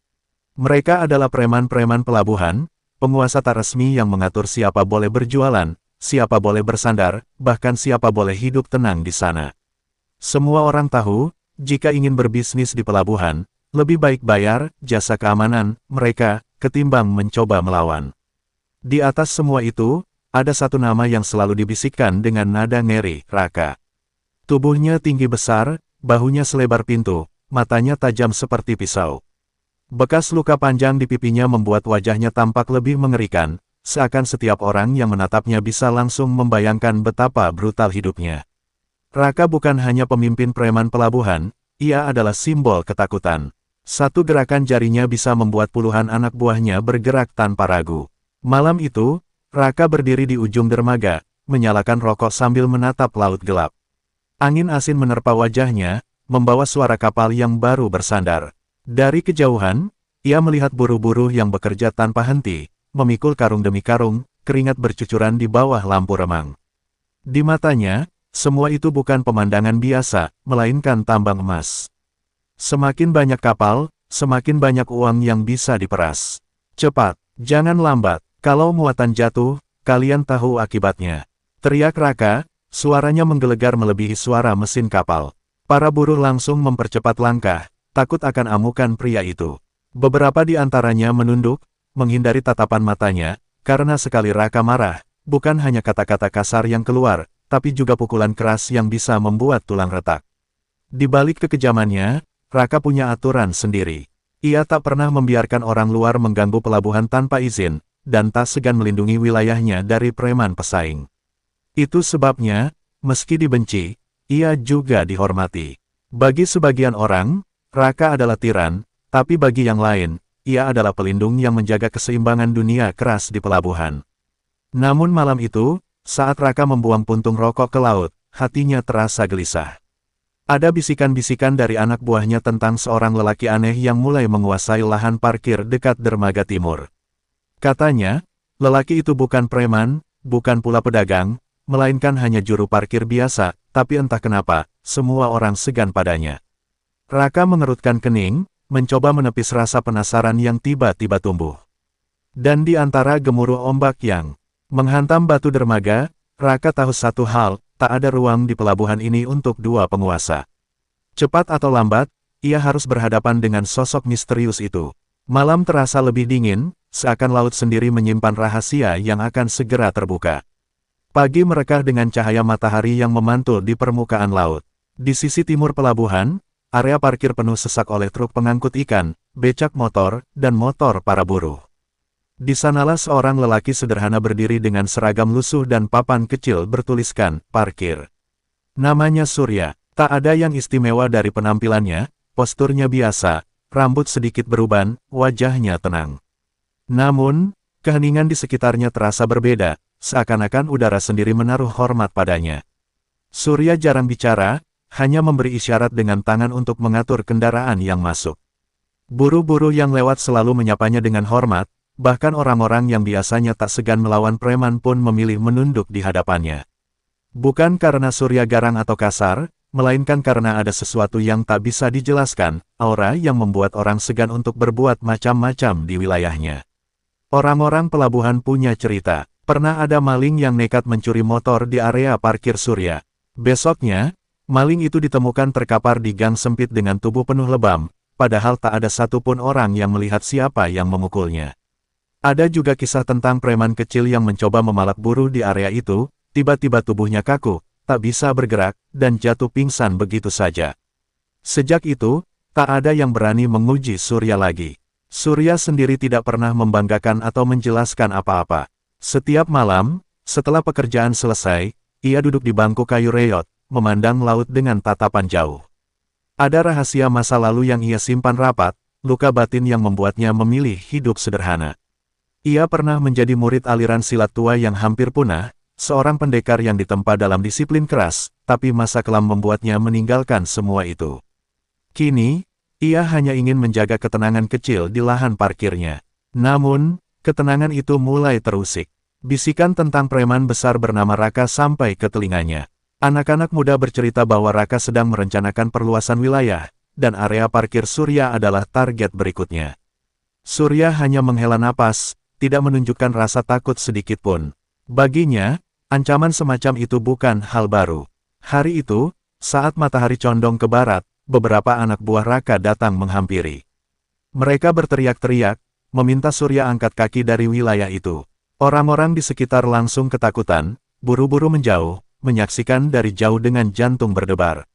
Mereka adalah preman-preman pelabuhan, penguasa tak resmi yang mengatur siapa boleh berjualan, siapa boleh bersandar, bahkan siapa boleh hidup tenang di sana. Semua orang tahu, jika ingin berbisnis di pelabuhan, lebih baik bayar jasa keamanan mereka, ketimbang mencoba melawan. Di atas semua itu, ada satu nama yang selalu dibisikkan dengan nada ngeri, Raka. Tubuhnya tinggi besar, bahunya selebar pintu, matanya tajam seperti pisau. Bekas luka panjang di pipinya membuat wajahnya tampak lebih mengerikan, seakan setiap orang yang menatapnya bisa langsung membayangkan betapa brutal hidupnya. Raka bukan hanya pemimpin preman pelabuhan, ia adalah simbol ketakutan. Satu gerakan jarinya bisa membuat puluhan anak buahnya bergerak tanpa ragu. Malam itu, Raka berdiri di ujung dermaga, menyalakan rokok sambil menatap laut gelap. Angin asin menerpa wajahnya, membawa suara kapal yang baru bersandar. Dari kejauhan, ia melihat buruh-buruh yang bekerja tanpa henti, memikul karung demi karung, keringat bercucuran di bawah lampu remang. Di matanya, semua itu bukan pemandangan biasa, melainkan tambang emas. Semakin banyak kapal, semakin banyak uang yang bisa diperas. Cepat, jangan lambat, kalau muatan jatuh, kalian tahu akibatnya. Teriak Raka, suaranya menggelegar melebihi suara mesin kapal. Para buruh langsung mempercepat langkah, takut akan amukan pria itu. Beberapa di antaranya menunduk, menghindari tatapan matanya, karena sekali Raka marah, bukan hanya kata-kata kasar yang keluar, tapi juga pukulan keras yang bisa membuat tulang retak. Di balik kekejamannya, Raka punya aturan sendiri. Ia tak pernah membiarkan orang luar mengganggu pelabuhan tanpa izin, dan tak segan melindungi wilayahnya dari preman pesaing. Itu sebabnya, meski dibenci, ia juga dihormati. Bagi sebagian orang, Raka adalah tiran, tapi bagi yang lain, ia adalah pelindung yang menjaga keseimbangan dunia keras di pelabuhan. Namun malam itu, saat Raka membuang puntung rokok ke laut, hatinya terasa gelisah. Ada bisikan-bisikan dari anak buahnya tentang seorang lelaki aneh yang mulai menguasai lahan parkir dekat dermaga timur. Katanya, lelaki itu bukan preman, bukan pula pedagang, melainkan hanya juru parkir biasa, tapi entah kenapa, semua orang segan padanya. Raka mengerutkan kening, mencoba menepis rasa penasaran yang tiba-tiba tumbuh. Dan di antara gemuruh ombak yang menghantam batu dermaga, Raka tahu satu hal, tak ada ruang di pelabuhan ini untuk dua penguasa. Cepat atau lambat, ia harus berhadapan dengan sosok misterius itu. Malam terasa lebih dingin, seakan laut sendiri menyimpan rahasia yang akan segera terbuka. Pagi merekah dengan cahaya matahari yang memantul di permukaan laut. Di sisi timur pelabuhan, area parkir penuh sesak oleh truk pengangkut ikan, becak motor, dan motor para buruh. Di sanalah seorang lelaki sederhana berdiri dengan seragam lusuh dan papan kecil bertuliskan, parkir. Namanya Surya, tak ada yang istimewa dari penampilannya, posturnya biasa, rambut sedikit beruban, wajahnya tenang. Namun, keheningan di sekitarnya terasa berbeda, seakan-akan udara sendiri menaruh hormat padanya. Surya jarang bicara, hanya memberi isyarat dengan tangan untuk mengatur kendaraan yang masuk. Buruh-buruh yang lewat selalu menyapanya dengan hormat, bahkan orang-orang yang biasanya tak segan melawan preman pun memilih menunduk di hadapannya. Bukan karena Surya garang atau kasar, melainkan karena ada sesuatu yang tak bisa dijelaskan, aura yang membuat orang segan untuk berbuat macam-macam di wilayahnya. Orang-orang pelabuhan punya cerita, pernah ada maling yang nekat mencuri motor di area parkir Surya. Besoknya, maling itu ditemukan terkapar di gang sempit dengan tubuh penuh lebam, padahal tak ada satupun orang yang melihat siapa yang memukulnya. Ada juga kisah tentang preman kecil yang mencoba memalak buruh di area itu, tiba-tiba tubuhnya kaku, tak bisa bergerak, dan jatuh pingsan begitu saja. Sejak itu, tak ada yang berani menguji Surya lagi. Surya sendiri tidak pernah membanggakan atau menjelaskan apa-apa. Setiap malam, setelah pekerjaan selesai, ia duduk di bangku kayu reyot, memandang laut dengan tatapan jauh. Ada rahasia masa lalu yang ia simpan rapat, luka batin yang membuatnya memilih hidup sederhana. Ia pernah menjadi murid aliran silat tua yang hampir punah, seorang pendekar yang ditempa dalam disiplin keras, tapi masa kelam membuatnya meninggalkan semua itu. Kini, ia hanya ingin menjaga ketenangan kecil di lahan parkirnya. Namun, ketenangan itu mulai terusik. Bisikan tentang preman besar bernama Raka sampai ke telinganya. Anak-anak muda bercerita bahwa Raka sedang merencanakan perluasan wilayah, dan area parkir Surya adalah target berikutnya. Surya hanya menghela napas, tidak menunjukkan rasa takut sedikit pun. Baginya, ancaman semacam itu bukan hal baru. Hari itu, saat matahari condong ke barat, beberapa anak buah Raka datang menghampiri. Mereka berteriak-teriak, meminta Surya angkat kaki dari wilayah itu. Orang-orang di sekitar langsung ketakutan, buru-buru menjauh, menyaksikan dari jauh dengan jantung berdebar.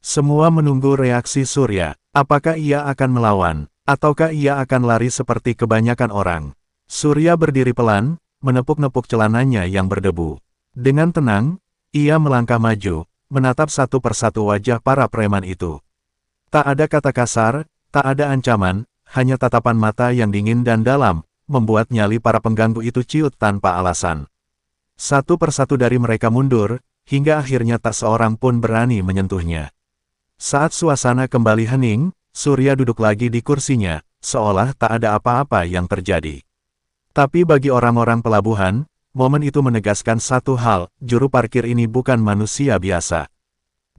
Semua menunggu reaksi Surya, apakah ia akan melawan, ataukah ia akan lari seperti kebanyakan orang. Surya berdiri pelan, menepuk-nepuk celananya yang berdebu. Dengan tenang, ia melangkah maju, menatap satu persatu wajah para preman itu. Tak ada kata kasar, tak ada ancaman, hanya tatapan mata yang dingin dan dalam, membuat nyali para pengganggu itu ciut tanpa alasan. Satu persatu dari mereka mundur, hingga akhirnya tak seorang pun berani menyentuhnya. Saat suasana kembali hening, Surya duduk lagi di kursinya, seolah tak ada apa-apa yang terjadi. Tapi bagi orang-orang pelabuhan, momen itu menegaskan satu hal, juru parkir ini bukan manusia biasa.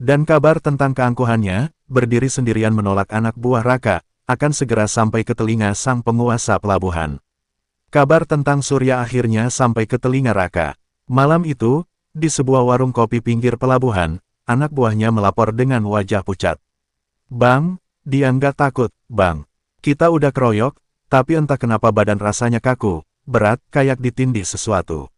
Dan kabar tentang keangkuhannya, berdiri sendirian menolak anak buah Raka, akan segera sampai ke telinga sang penguasa pelabuhan. Kabar tentang Surya akhirnya sampai ke telinga Raka. Malam itu, di sebuah warung kopi pinggir pelabuhan, anak buahnya melapor dengan wajah pucat. "Bang, dia nggak takut, Bang. Kita udah keroyok, tapi entah kenapa badan rasanya kaku, berat, kayak ditindih sesuatu.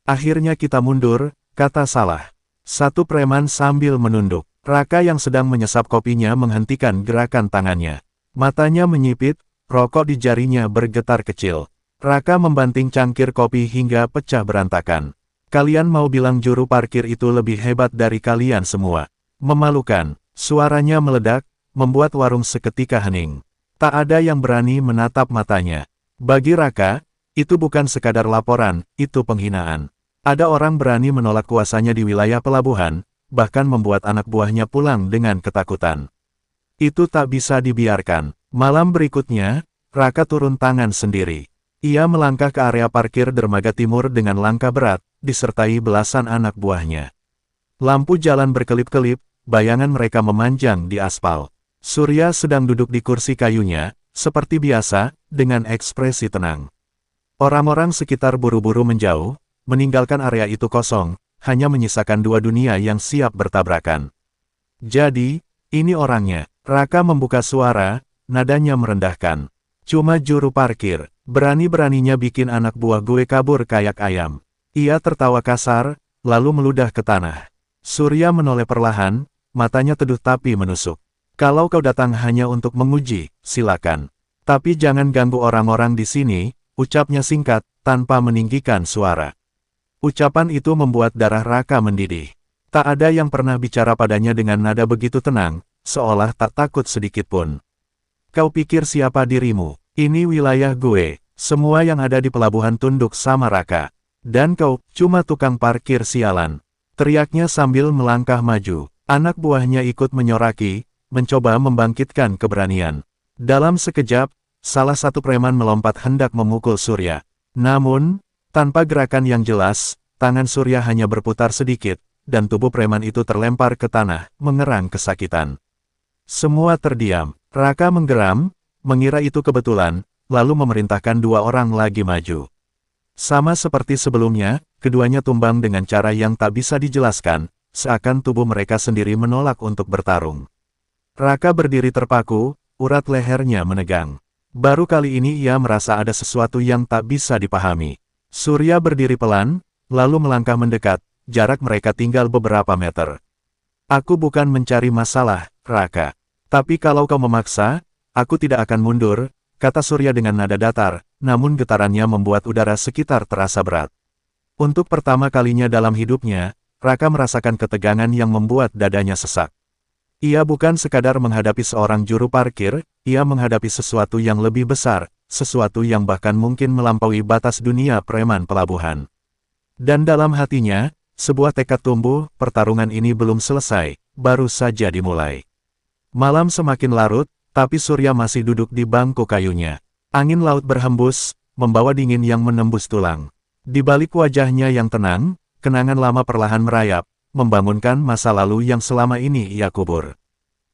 Akhirnya kita mundur," kata Salah. Satu preman sambil menunduk. Raka yang sedang menyesap kopinya menghentikan gerakan tangannya. Matanya menyipit, rokok di jarinya bergetar kecil. Raka membanting cangkir kopi hingga pecah berantakan. "Kalian mau bilang juru parkir itu lebih hebat dari kalian semua?" Memalukan, suaranya meledak, membuat warung seketika hening. Tak ada yang berani menatap matanya. Bagi Raka, itu bukan sekadar laporan, itu penghinaan. Ada orang berani menolak kuasanya di wilayah pelabuhan, bahkan membuat anak buahnya pulang dengan ketakutan. Itu tak bisa dibiarkan. Malam berikutnya, Raka turun tangan sendiri. Ia melangkah ke area parkir dermaga timur dengan langkah berat, disertai belasan anak buahnya. Lampu jalan berkelip-kelip, bayangan mereka memanjang di aspal. Surya sedang duduk di kursi kayunya, seperti biasa, dengan ekspresi tenang. Orang-orang sekitar buru-buru menjauh, meninggalkan area itu kosong, hanya menyisakan dua dunia yang siap bertabrakan. "Jadi, ini orangnya." Raka membuka suara, nadanya merendahkan. "Cuma juru parkir, berani-beraninya bikin anak buah gue kabur kayak ayam." Ia tertawa kasar, lalu meludah ke tanah. Surya menoleh perlahan, matanya teduh tapi menusuk. "Kalau kau datang hanya untuk menguji, silakan. Tapi jangan ganggu orang-orang di sini," ucapnya singkat, tanpa meninggikan suara. Ucapan itu membuat darah Raka mendidih. Tak ada yang pernah bicara padanya dengan nada begitu tenang, seolah tak takut sedikitpun. "Kau pikir siapa dirimu? Ini wilayah gue, semua yang ada di pelabuhan tunduk sama Raka. Dan kau, cuma tukang parkir sialan," teriaknya sambil melangkah maju. Anak buahnya ikut menyoraki, mencoba membangkitkan keberanian. Dalam sekejap, salah satu preman melompat hendak memukul Surya. Namun, tanpa gerakan yang jelas, tangan Surya hanya berputar sedikit, dan tubuh preman itu terlempar ke tanah, mengerang kesakitan. Semua terdiam. Raka menggeram, mengira itu kebetulan, lalu memerintahkan dua orang lagi maju. Sama seperti sebelumnya, keduanya tumbang dengan cara yang tak bisa dijelaskan, seakan tubuh mereka sendiri menolak untuk bertarung. Raka berdiri terpaku, urat lehernya menegang. Baru kali ini ia merasa ada sesuatu yang tak bisa dipahami. Surya berdiri pelan, lalu melangkah mendekat, jarak mereka tinggal beberapa meter. "Aku bukan mencari masalah, Raka. Tapi kalau kau memaksa, aku tidak akan mundur," kata Surya dengan nada datar, namun getarannya membuat udara sekitar terasa berat. Untuk pertama kalinya dalam hidupnya, Raka merasakan ketegangan yang membuat dadanya sesak. Ia bukan sekadar menghadapi seorang juru parkir, ia menghadapi sesuatu yang lebih besar, sesuatu yang bahkan mungkin melampaui batas dunia preman pelabuhan. Dan dalam hatinya, sebuah tekad tumbuh, pertarungan ini belum selesai, baru saja dimulai. Malam semakin larut, tapi Surya masih duduk di bangku kayunya. Angin laut berhembus, membawa dingin yang menembus tulang. Di balik wajahnya yang tenang, kenangan lama perlahan merayap, membangunkan masa lalu yang selama ini ia kubur.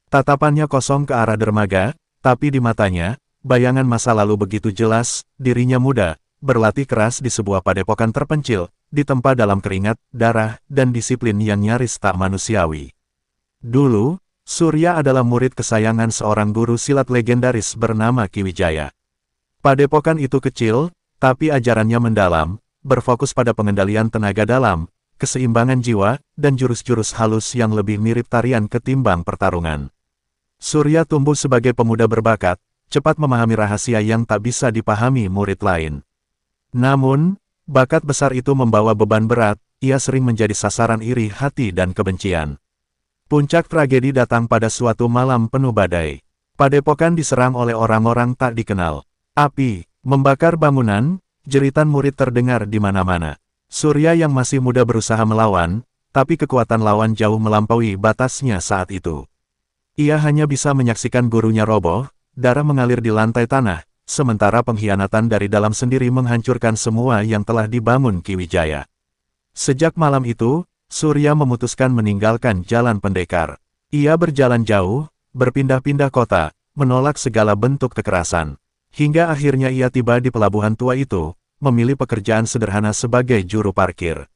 Tatapannya kosong ke arah dermaga, tapi di matanya, bayangan masa lalu begitu jelas, dirinya muda, berlatih keras di sebuah padepokan terpencil, ditempa dalam keringat, darah, dan disiplin yang nyaris tak manusiawi. Dulu, Surya adalah murid kesayangan seorang guru silat legendaris bernama Ki Wijaya. Padepokan itu kecil, tapi ajarannya mendalam, berfokus pada pengendalian tenaga dalam, keseimbangan jiwa, dan jurus-jurus halus yang lebih mirip tarian ketimbang pertarungan. Surya tumbuh sebagai pemuda berbakat, cepat memahami rahasia yang tak bisa dipahami murid lain. Namun, bakat besar itu membawa beban berat, ia sering menjadi sasaran iri hati dan kebencian. Puncak tragedi datang pada suatu malam penuh badai. Padepokan diserang oleh orang-orang tak dikenal. Api, Membakar bangunan, jeritan murid terdengar di mana-mana. Surya yang masih muda berusaha melawan, tapi kekuatan lawan jauh melampaui batasnya saat itu. Ia hanya bisa menyaksikan gurunya roboh, darah mengalir di lantai tanah, sementara pengkhianatan dari dalam sendiri menghancurkan semua yang telah dibangun Ki Wijaya. Sejak malam itu, Surya memutuskan meninggalkan jalan pendekar. Ia berjalan jauh, berpindah-pindah kota, menolak segala bentuk kekerasan. Hingga akhirnya ia tiba di pelabuhan tua itu, memilih pekerjaan sederhana sebagai juru parkir.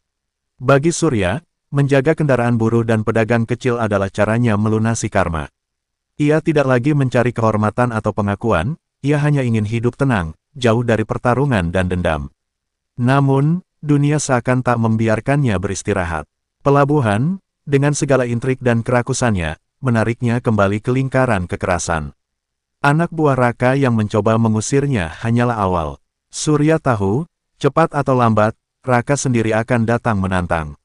Bagi Surya, menjaga kendaraan buruh dan pedagang kecil adalah caranya melunasi karma. Ia tidak lagi mencari kehormatan atau pengakuan, ia hanya ingin hidup tenang, jauh dari pertarungan dan dendam. Namun, dunia seakan tak membiarkannya beristirahat. Pelabuhan, dengan segala intrik dan kerakusannya, menariknya kembali ke lingkaran kekerasan. Anak buah Raka yang mencoba mengusirnya hanyalah awal. Surya tahu, cepat atau lambat, Raka sendiri akan datang menantang.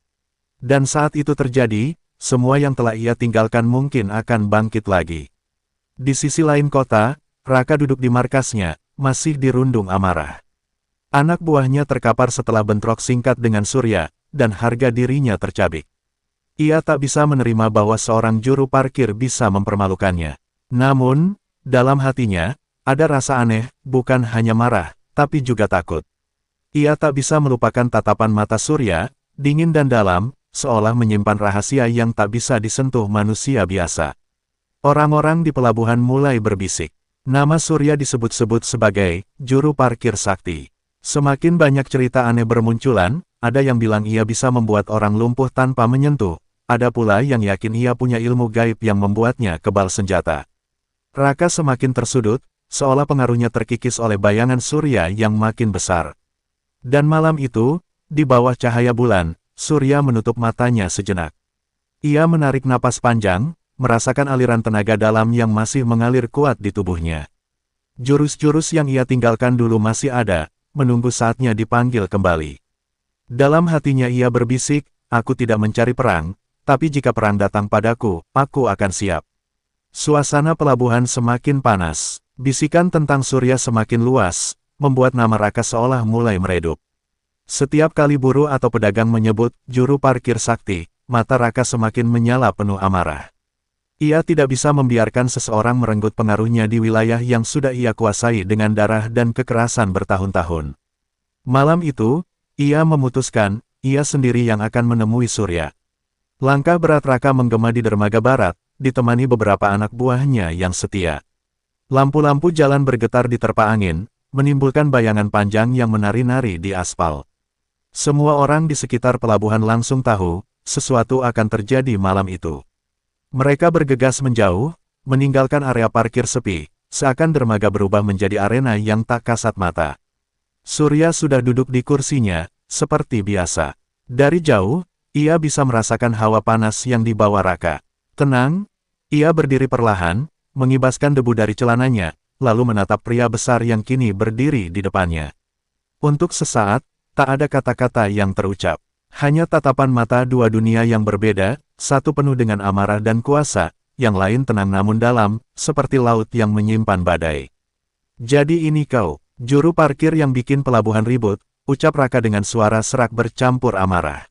Dan saat itu terjadi, semua yang telah ia tinggalkan mungkin akan bangkit lagi. Di sisi lain kota, Raka duduk di markasnya, masih dirundung amarah. Anak buahnya terkapar setelah bentrok singkat dengan Surya, dan harga dirinya tercabik. Ia tak bisa menerima bahwa seorang juru parkir bisa mempermalukannya. Namun, dalam hatinya, ada rasa aneh, bukan hanya marah, tapi juga takut. Ia tak bisa melupakan tatapan mata Surya, dingin dan dalam, seolah menyimpan rahasia yang tak bisa disentuh manusia biasa. Orang-orang di pelabuhan mulai berbisik. Nama Surya disebut-sebut sebagai juru parkir sakti. Semakin banyak cerita aneh bermunculan, ada yang bilang ia bisa membuat orang lumpuh tanpa menyentuh, ada pula yang yakin ia punya ilmu gaib yang membuatnya kebal senjata. Raka semakin tersudut, seolah pengaruhnya terkikis oleh bayangan Surya yang makin besar. Dan malam itu, di bawah cahaya bulan, Surya menutup matanya sejenak. Ia menarik napas panjang, merasakan aliran tenaga dalam yang masih mengalir kuat di tubuhnya. Jurus-jurus yang ia tinggalkan dulu masih ada, menunggu saatnya dipanggil kembali. Dalam hatinya ia berbisik, aku tidak mencari perang, tapi jika perang datang padaku, aku akan siap. Suasana pelabuhan semakin panas, bisikan tentang Surya semakin luas, membuat nama Raka seolah mulai meredup. Setiap kali buruh atau pedagang menyebut juru parkir sakti, mata Raka semakin menyala penuh amarah. Ia tidak bisa membiarkan seseorang merenggut pengaruhnya di wilayah yang sudah ia kuasai dengan darah dan kekerasan bertahun-tahun. Malam itu, ia memutuskan, ia sendiri yang akan menemui Surya. Langkah berat Raka menggema di dermaga barat, ditemani beberapa anak buahnya yang setia. Lampu-lampu jalan bergetar di terpa angin, menimbulkan bayangan panjang yang menari-nari di aspal. Semua orang di sekitar pelabuhan langsung tahu, sesuatu akan terjadi malam itu. Mereka bergegas menjauh, meninggalkan area parkir sepi, seakan dermaga berubah menjadi arena yang tak kasat mata. Surya sudah duduk di kursinya, seperti biasa. Dari jauh, ia bisa merasakan hawa panas yang dibawa Raka. Tenang, ia berdiri perlahan, mengibaskan debu dari celananya, lalu menatap pria besar yang kini berdiri di depannya. Untuk sesaat, tak ada kata-kata yang terucap. Hanya tatapan mata dua dunia yang berbeda, satu penuh dengan amarah dan kuasa, yang lain tenang namun dalam, seperti laut yang menyimpan badai. Jadi ini kau, juru parkir yang bikin pelabuhan ribut, ucap Raka dengan suara serak bercampur amarah.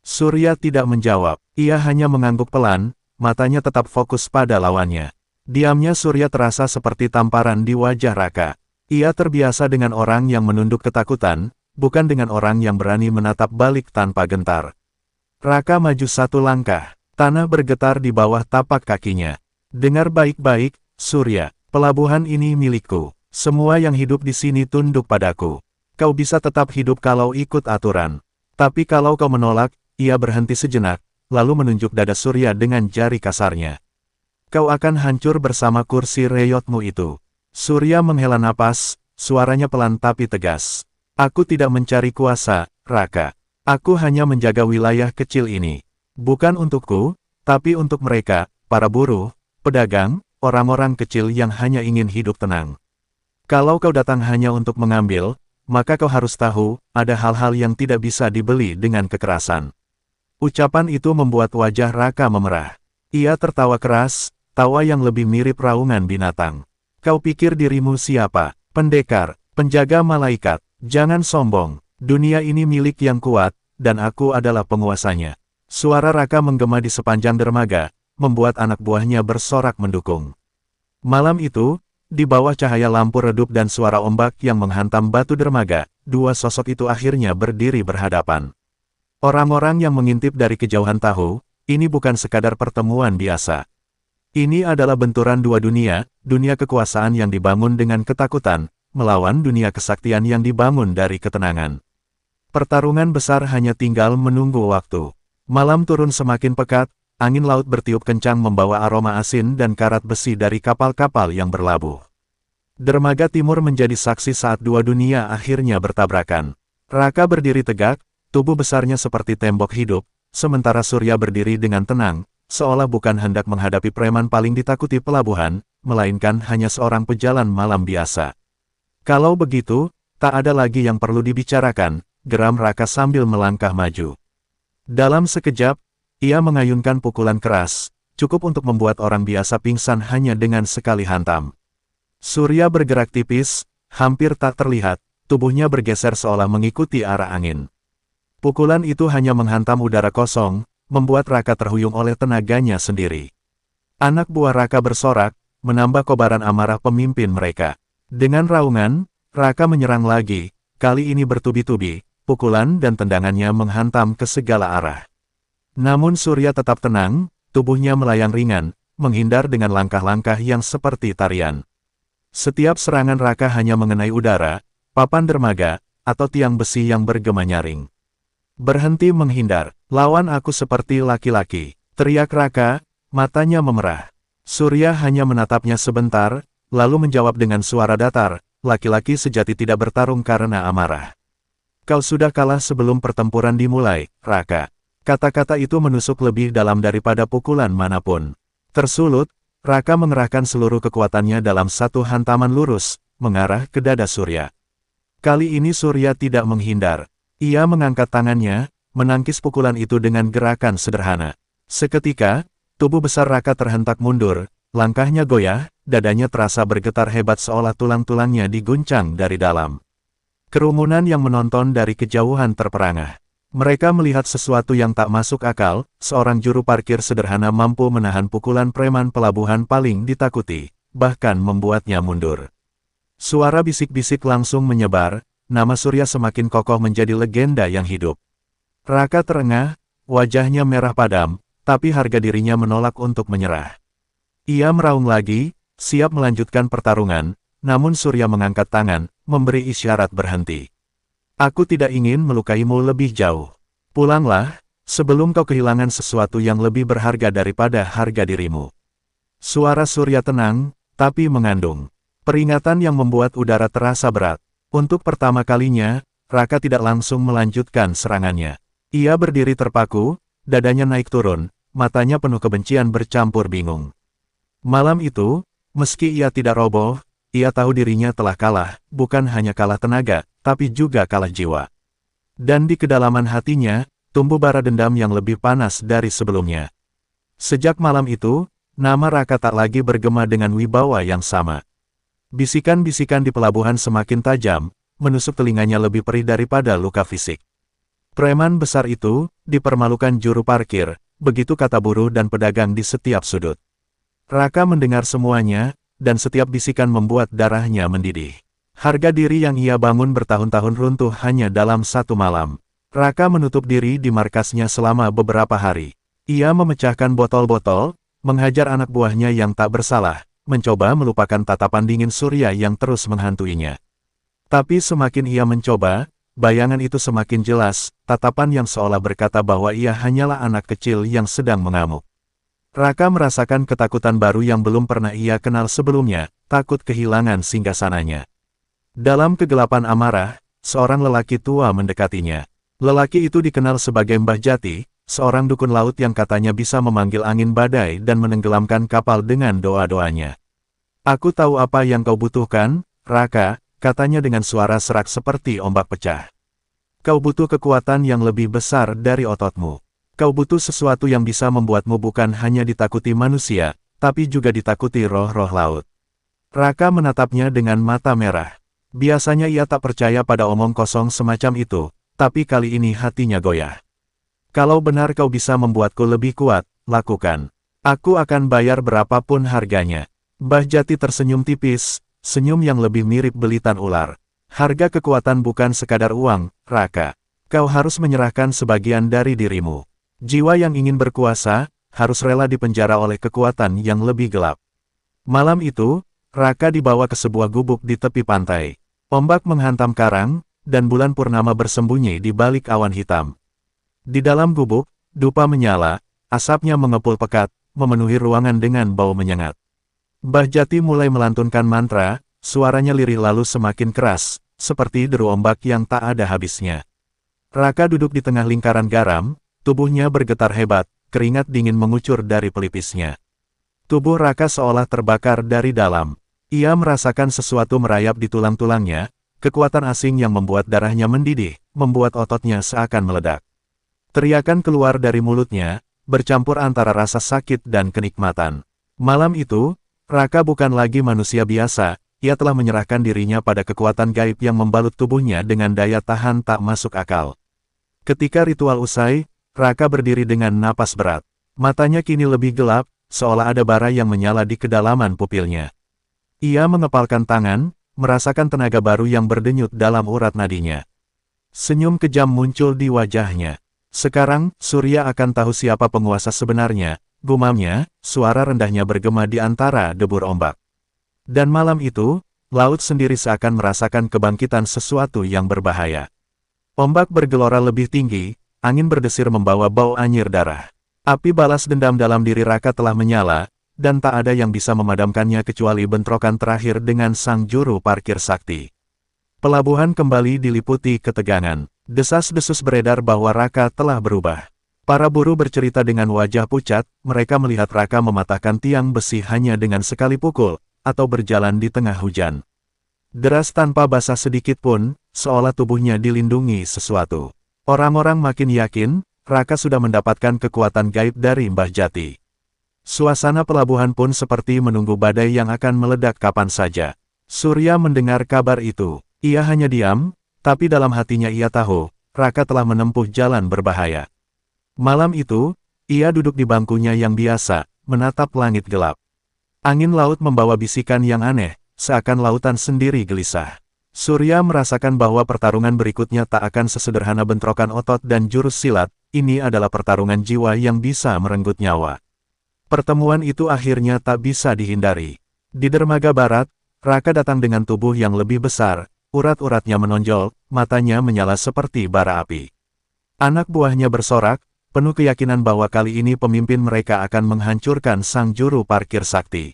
Surya tidak menjawab, ia hanya mengangguk pelan, matanya tetap fokus pada lawannya. Diamnya Surya terasa seperti tamparan di wajah Raka. Ia terbiasa dengan orang yang menunduk ketakutan, bukan dengan orang yang berani menatap balik tanpa gentar. Raka maju satu langkah, tanah bergetar di bawah tapak kakinya. Dengar baik-baik, Surya, pelabuhan ini milikku. Semua yang hidup di sini tunduk padaku. Kau bisa tetap hidup kalau ikut aturan. Tapi kalau kau menolak, ia berhenti sejenak, lalu menunjuk dada Surya dengan jari kasarnya. Kau akan hancur bersama kursi reyotmu itu. Surya menghela napas, suaranya pelan tapi tegas. Aku tidak mencari kuasa, Raka. Aku hanya menjaga wilayah kecil ini. Bukan untukku, tapi untuk mereka, para buruh, pedagang, orang-orang kecil yang hanya ingin hidup tenang. Kalau kau datang hanya untuk mengambil, maka kau harus tahu, ada hal-hal yang tidak bisa dibeli dengan kekerasan. Ucapan itu membuat wajah Raka memerah. Ia tertawa keras, tawa yang lebih mirip raungan binatang. Kau pikir dirimu siapa? Pendekar, Penjaga malaikat, jangan sombong. Dunia ini milik yang kuat, dan aku adalah penguasanya. Suara Raka menggema di sepanjang dermaga, membuat anak buahnya bersorak mendukung. Malam itu, di bawah cahaya lampu redup dan suara ombak yang menghantam batu dermaga, dua sosok itu akhirnya berdiri berhadapan. Orang-orang yang mengintip dari kejauhan tahu, ini bukan sekadar pertemuan biasa. Ini adalah benturan dua dunia, dunia kekuasaan yang dibangun dengan ketakutan, melawan dunia kesaktian yang dibangun dari ketenangan. Pertarungan besar hanya tinggal menunggu waktu. Malam turun semakin pekat, angin laut bertiup kencang membawa aroma asin dan karat besi dari kapal-kapal yang berlabuh. Dermaga timur menjadi saksi saat dua dunia akhirnya bertabrakan. Raka berdiri tegak, tubuh besarnya seperti tembok hidup, sementara Surya berdiri dengan tenang, seolah bukan hendak menghadapi preman paling ditakuti pelabuhan, melainkan hanya seorang pejalan malam biasa. Kalau begitu, tak ada lagi yang perlu dibicarakan, geram Raka sambil melangkah maju. Dalam sekejap, ia mengayunkan pukulan keras, cukup untuk membuat orang biasa pingsan hanya dengan sekali hantam. Surya bergerak tipis, hampir tak terlihat, tubuhnya bergeser seolah mengikuti arah angin. Pukulan itu hanya menghantam udara kosong, membuat Raka terhuyung oleh tenaganya sendiri. Anak buah Raka bersorak, menambah kobaran amarah pemimpin mereka. Dengan raungan, Raka menyerang lagi, kali ini bertubi-tubi, pukulan dan tendangannya menghantam ke segala arah. Namun Surya tetap tenang, tubuhnya melayang ringan, menghindar dengan langkah-langkah yang seperti tarian. Setiap serangan Raka hanya mengenai udara, papan dermaga, atau tiang besi yang bergema nyaring. Berhenti menghindar, lawan aku seperti laki-laki, teriak Raka, matanya memerah. Surya hanya menatapnya sebentar, lalu menjawab dengan suara datar, laki-laki sejati tidak bertarung karena amarah. Kau sudah kalah sebelum pertempuran dimulai, Raka. Kata-kata itu menusuk lebih dalam daripada pukulan manapun. Tersulut, Raka mengerahkan seluruh kekuatannya dalam satu hantaman lurus, mengarah ke dada Surya. Kali ini Surya tidak menghindar. Ia mengangkat tangannya, menangkis pukulan itu dengan gerakan sederhana. Seketika, tubuh besar Raka terhentak mundur, langkahnya goyah, dadanya terasa bergetar hebat seolah tulang-tulangnya diguncang dari dalam. Kerumunan yang menonton dari kejauhan terperangah. Mereka melihat sesuatu yang tak masuk akal, seorang juru parkir sederhana mampu menahan pukulan preman pelabuhan paling ditakuti, bahkan membuatnya mundur. Suara bisik-bisik langsung menyebar, nama Surya semakin kokoh menjadi legenda yang hidup. Raka terengah, wajahnya merah padam, tapi harga dirinya menolak untuk menyerah. Ia meraung lagi, siap melanjutkan pertarungan, namun Surya mengangkat tangan, memberi isyarat berhenti. Aku tidak ingin melukaimu lebih jauh. Pulanglah, sebelum kau kehilangan sesuatu yang lebih berharga daripada harga dirimu. Suara Surya tenang, tapi mengandung peringatan yang membuat udara terasa berat. Untuk pertama kalinya, Raka tidak langsung melanjutkan serangannya. Ia berdiri terpaku, dadanya naik turun, matanya penuh kebencian bercampur bingung. Malam itu, meski ia tidak roboh, ia tahu dirinya telah kalah, bukan hanya kalah tenaga, tapi juga kalah jiwa. Dan di kedalaman hatinya, tumbuh bara dendam yang lebih panas dari sebelumnya. Sejak malam itu, nama Raka tak lagi bergema dengan wibawa yang sama. Bisikan-bisikan di pelabuhan semakin tajam, menusuk telinganya lebih perih daripada luka fisik. Preman besar itu, dipermalukan juru parkir, begitu kata buruh dan pedagang di setiap sudut. Raka mendengar semuanya, dan setiap bisikan membuat darahnya mendidih. Harga diri yang ia bangun bertahun-tahun runtuh hanya dalam satu malam. Raka menutup diri di markasnya selama beberapa hari. Ia memecahkan botol-botol, menghajar anak buahnya yang tak bersalah, mencoba melupakan tatapan dingin Surya yang terus menghantuinya. Tapi semakin ia mencoba, bayangan itu semakin jelas, tatapan yang seolah berkata bahwa ia hanyalah anak kecil yang sedang mengamuk. Raka merasakan ketakutan baru yang belum pernah ia kenal sebelumnya, takut kehilangan singgasananya. Dalam kegelapan amarah, seorang lelaki tua mendekatinya. Lelaki itu dikenal sebagai Mbah Jati, seorang dukun laut yang katanya bisa memanggil angin badai dan menenggelamkan kapal dengan doa-doanya. Aku tahu apa yang kau butuhkan, Raka, katanya dengan suara serak seperti ombak pecah. Kau butuh kekuatan yang lebih besar dari ototmu. Kau butuh sesuatu yang bisa membuatmu bukan hanya ditakuti manusia, tapi juga ditakuti roh-roh laut. Raka menatapnya dengan mata merah. Biasanya ia tak percaya pada omong kosong semacam itu, tapi kali ini hatinya goyah. Kalau benar kau bisa membuatku lebih kuat, lakukan. Aku akan bayar berapapun harganya. Mbah Jati tersenyum tipis, senyum yang lebih mirip belitan ular. Harga kekuatan bukan sekadar uang, Raka. Kau harus menyerahkan sebagian dari dirimu. Jiwa yang ingin berkuasa, harus rela dipenjara oleh kekuatan yang lebih gelap. Malam itu, Raka dibawa ke sebuah gubuk di tepi pantai. Ombak menghantam karang, dan bulan purnama bersembunyi di balik awan hitam. Di dalam gubuk, dupa menyala, asapnya mengepul pekat, memenuhi ruangan dengan bau menyengat. Mbah Jati mulai melantunkan mantra, suaranya lirih lalu semakin keras, seperti deru ombak yang tak ada habisnya. Raka duduk di tengah lingkaran garam, tubuhnya bergetar hebat, keringat dingin mengucur dari pelipisnya. Tubuh Raka seolah terbakar dari dalam. Ia merasakan sesuatu merayap di tulang-tulangnya, kekuatan asing yang membuat darahnya mendidih, membuat ototnya seakan meledak. Teriakan keluar dari mulutnya, bercampur antara rasa sakit dan kenikmatan. Malam itu, Raka bukan lagi manusia biasa, ia telah menyerahkan dirinya pada kekuatan gaib yang membalut tubuhnya dengan daya tahan tak masuk akal. Ketika ritual usai, Raka berdiri dengan napas berat. Matanya kini lebih gelap, seolah ada bara yang menyala di kedalaman pupilnya. Ia mengepalkan tangan, merasakan tenaga baru yang berdenyut dalam urat nadinya. Senyum kejam muncul di wajahnya. Sekarang, Surya akan tahu siapa penguasa sebenarnya, gumamnya, suara rendahnya bergema di antara debur ombak. Dan malam itu, laut sendiri seakan merasakan kebangkitan sesuatu yang berbahaya. Ombak bergelora lebih tinggi, angin berdesir membawa bau anyir darah. Api balas dendam dalam diri Raka telah menyala, dan tak ada yang bisa memadamkannya kecuali bentrokan terakhir dengan sang juru parkir sakti. Pelabuhan kembali diliputi ketegangan. Desas-desus beredar bahwa Raka telah berubah. Para buruh bercerita dengan wajah pucat, mereka melihat Raka mematahkan tiang besi hanya dengan sekali pukul, atau berjalan di tengah hujan. Deras tanpa basah sedikit pun, seolah tubuhnya dilindungi sesuatu. Orang-orang makin yakin, Raka sudah mendapatkan kekuatan gaib dari Mbah Jati. Suasana pelabuhan pun seperti menunggu badai yang akan meledak kapan saja. Surya mendengar kabar itu. Ia hanya diam, tapi dalam hatinya ia tahu, Raka telah menempuh jalan berbahaya. Malam itu, ia duduk di bangkunya yang biasa, menatap langit gelap. Angin laut membawa bisikan yang aneh, seakan lautan sendiri gelisah. Surya merasakan bahwa pertarungan berikutnya tak akan sesederhana bentrokan otot dan jurus silat, ini adalah pertarungan jiwa yang bisa merenggut nyawa. Pertemuan itu akhirnya tak bisa dihindari. Di dermaga barat, Raka datang dengan tubuh yang lebih besar, urat-uratnya menonjol, matanya menyala seperti bara api. Anak buahnya bersorak, penuh keyakinan bahwa kali ini pemimpin mereka akan menghancurkan sang juru parkir sakti.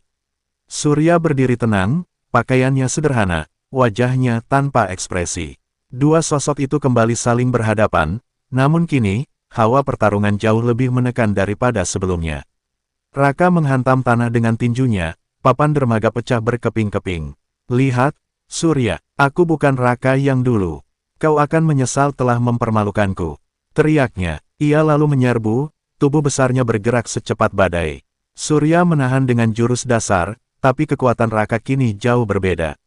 Surya berdiri tenang, pakaiannya sederhana, wajahnya tanpa ekspresi. Dua sosok itu kembali saling berhadapan, namun kini, hawa pertarungan jauh lebih menekan daripada sebelumnya. Raka menghantam tanah dengan tinjunya, papan dermaga pecah berkeping-keping. Lihat, Surya, aku bukan Raka yang dulu. Kau akan menyesal telah mempermalukanku. Teriaknya, ia lalu menyerbu, tubuh besarnya bergerak secepat badai. Surya menahan dengan jurus dasar, tapi kekuatan Raka kini jauh berbeda.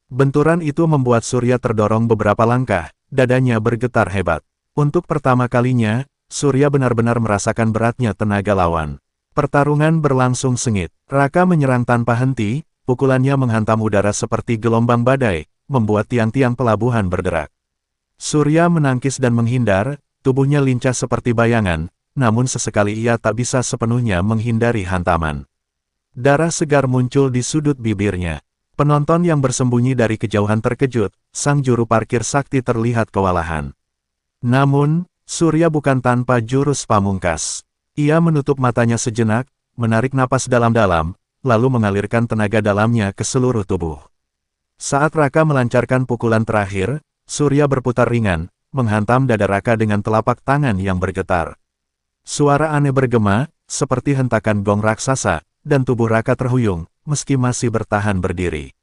Benturan itu membuat Surya terdorong beberapa langkah, dadanya bergetar hebat. Untuk pertama kalinya, Surya benar-benar merasakan beratnya tenaga lawan. Pertarungan berlangsung sengit. Raka menyerang tanpa henti, pukulannya menghantam udara seperti gelombang badai, membuat tiang-tiang pelabuhan berderak. Surya menangkis dan menghindar, tubuhnya lincah seperti bayangan, namun sesekali ia tak bisa sepenuhnya menghindari hantaman. Darah segar muncul di sudut bibirnya. Penonton yang bersembunyi dari kejauhan terkejut, sang juru parkir sakti terlihat kewalahan. Namun, Surya bukan tanpa jurus pamungkas. Ia menutup matanya sejenak, menarik napas dalam-dalam, lalu mengalirkan tenaga dalamnya ke seluruh tubuh. Saat Raka melancarkan pukulan terakhir, Surya berputar ringan, menghantam dada Raka dengan telapak tangan yang bergetar. Suara aneh bergema, seperti hentakan gong raksasa, dan tubuh Raka terhuyung, meski masih bertahan berdiri.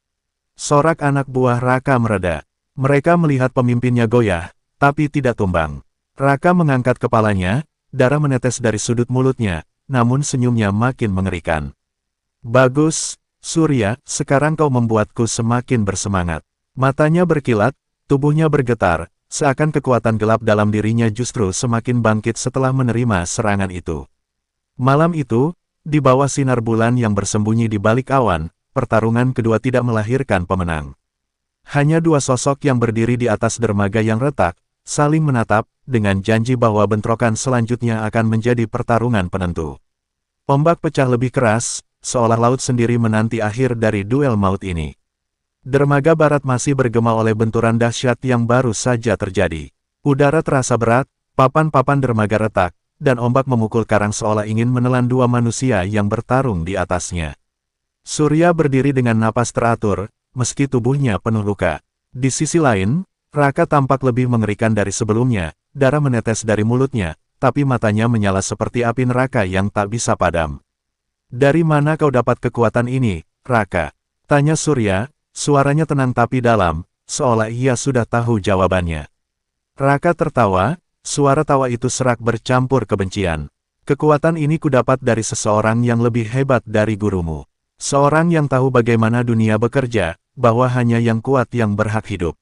Sorak anak buah Raka mereda. Mereka melihat pemimpinnya goyah, tapi tidak tumbang. Raka mengangkat kepalanya, darah menetes dari sudut mulutnya, namun senyumnya makin mengerikan. Bagus, Surya, sekarang kau membuatku semakin bersemangat. Matanya berkilat, tubuhnya bergetar, seakan kekuatan gelap dalam dirinya justru semakin bangkit setelah menerima serangan itu. Malam itu, di bawah sinar bulan yang bersembunyi di balik awan, pertarungan kedua tidak melahirkan pemenang. Hanya dua sosok yang berdiri di atas dermaga yang retak, saling menatap, dengan janji bahwa bentrokan selanjutnya akan menjadi pertarungan penentu. Ombak pecah lebih keras, seolah laut sendiri menanti akhir dari duel maut ini. Dermaga barat masih bergema oleh benturan dahsyat yang baru saja terjadi. Udara terasa berat, papan-papan dermaga retak, dan ombak memukul karang seolah ingin menelan dua manusia yang bertarung di atasnya. Surya berdiri dengan napas teratur, meski tubuhnya penuh luka. Di sisi lain, Raka tampak lebih mengerikan dari sebelumnya, darah menetes dari mulutnya, tapi matanya menyala seperti api neraka yang tak bisa padam. "Dari mana kau dapat kekuatan ini, Raka?" tanya Surya, suaranya tenang tapi dalam, seolah ia sudah tahu jawabannya. Raka tertawa, suara tawa itu serak bercampur kebencian. "Kekuatan ini kudapat dari seseorang yang lebih hebat dari gurumu. Seorang yang tahu bagaimana dunia bekerja, bahwa hanya yang kuat yang berhak hidup."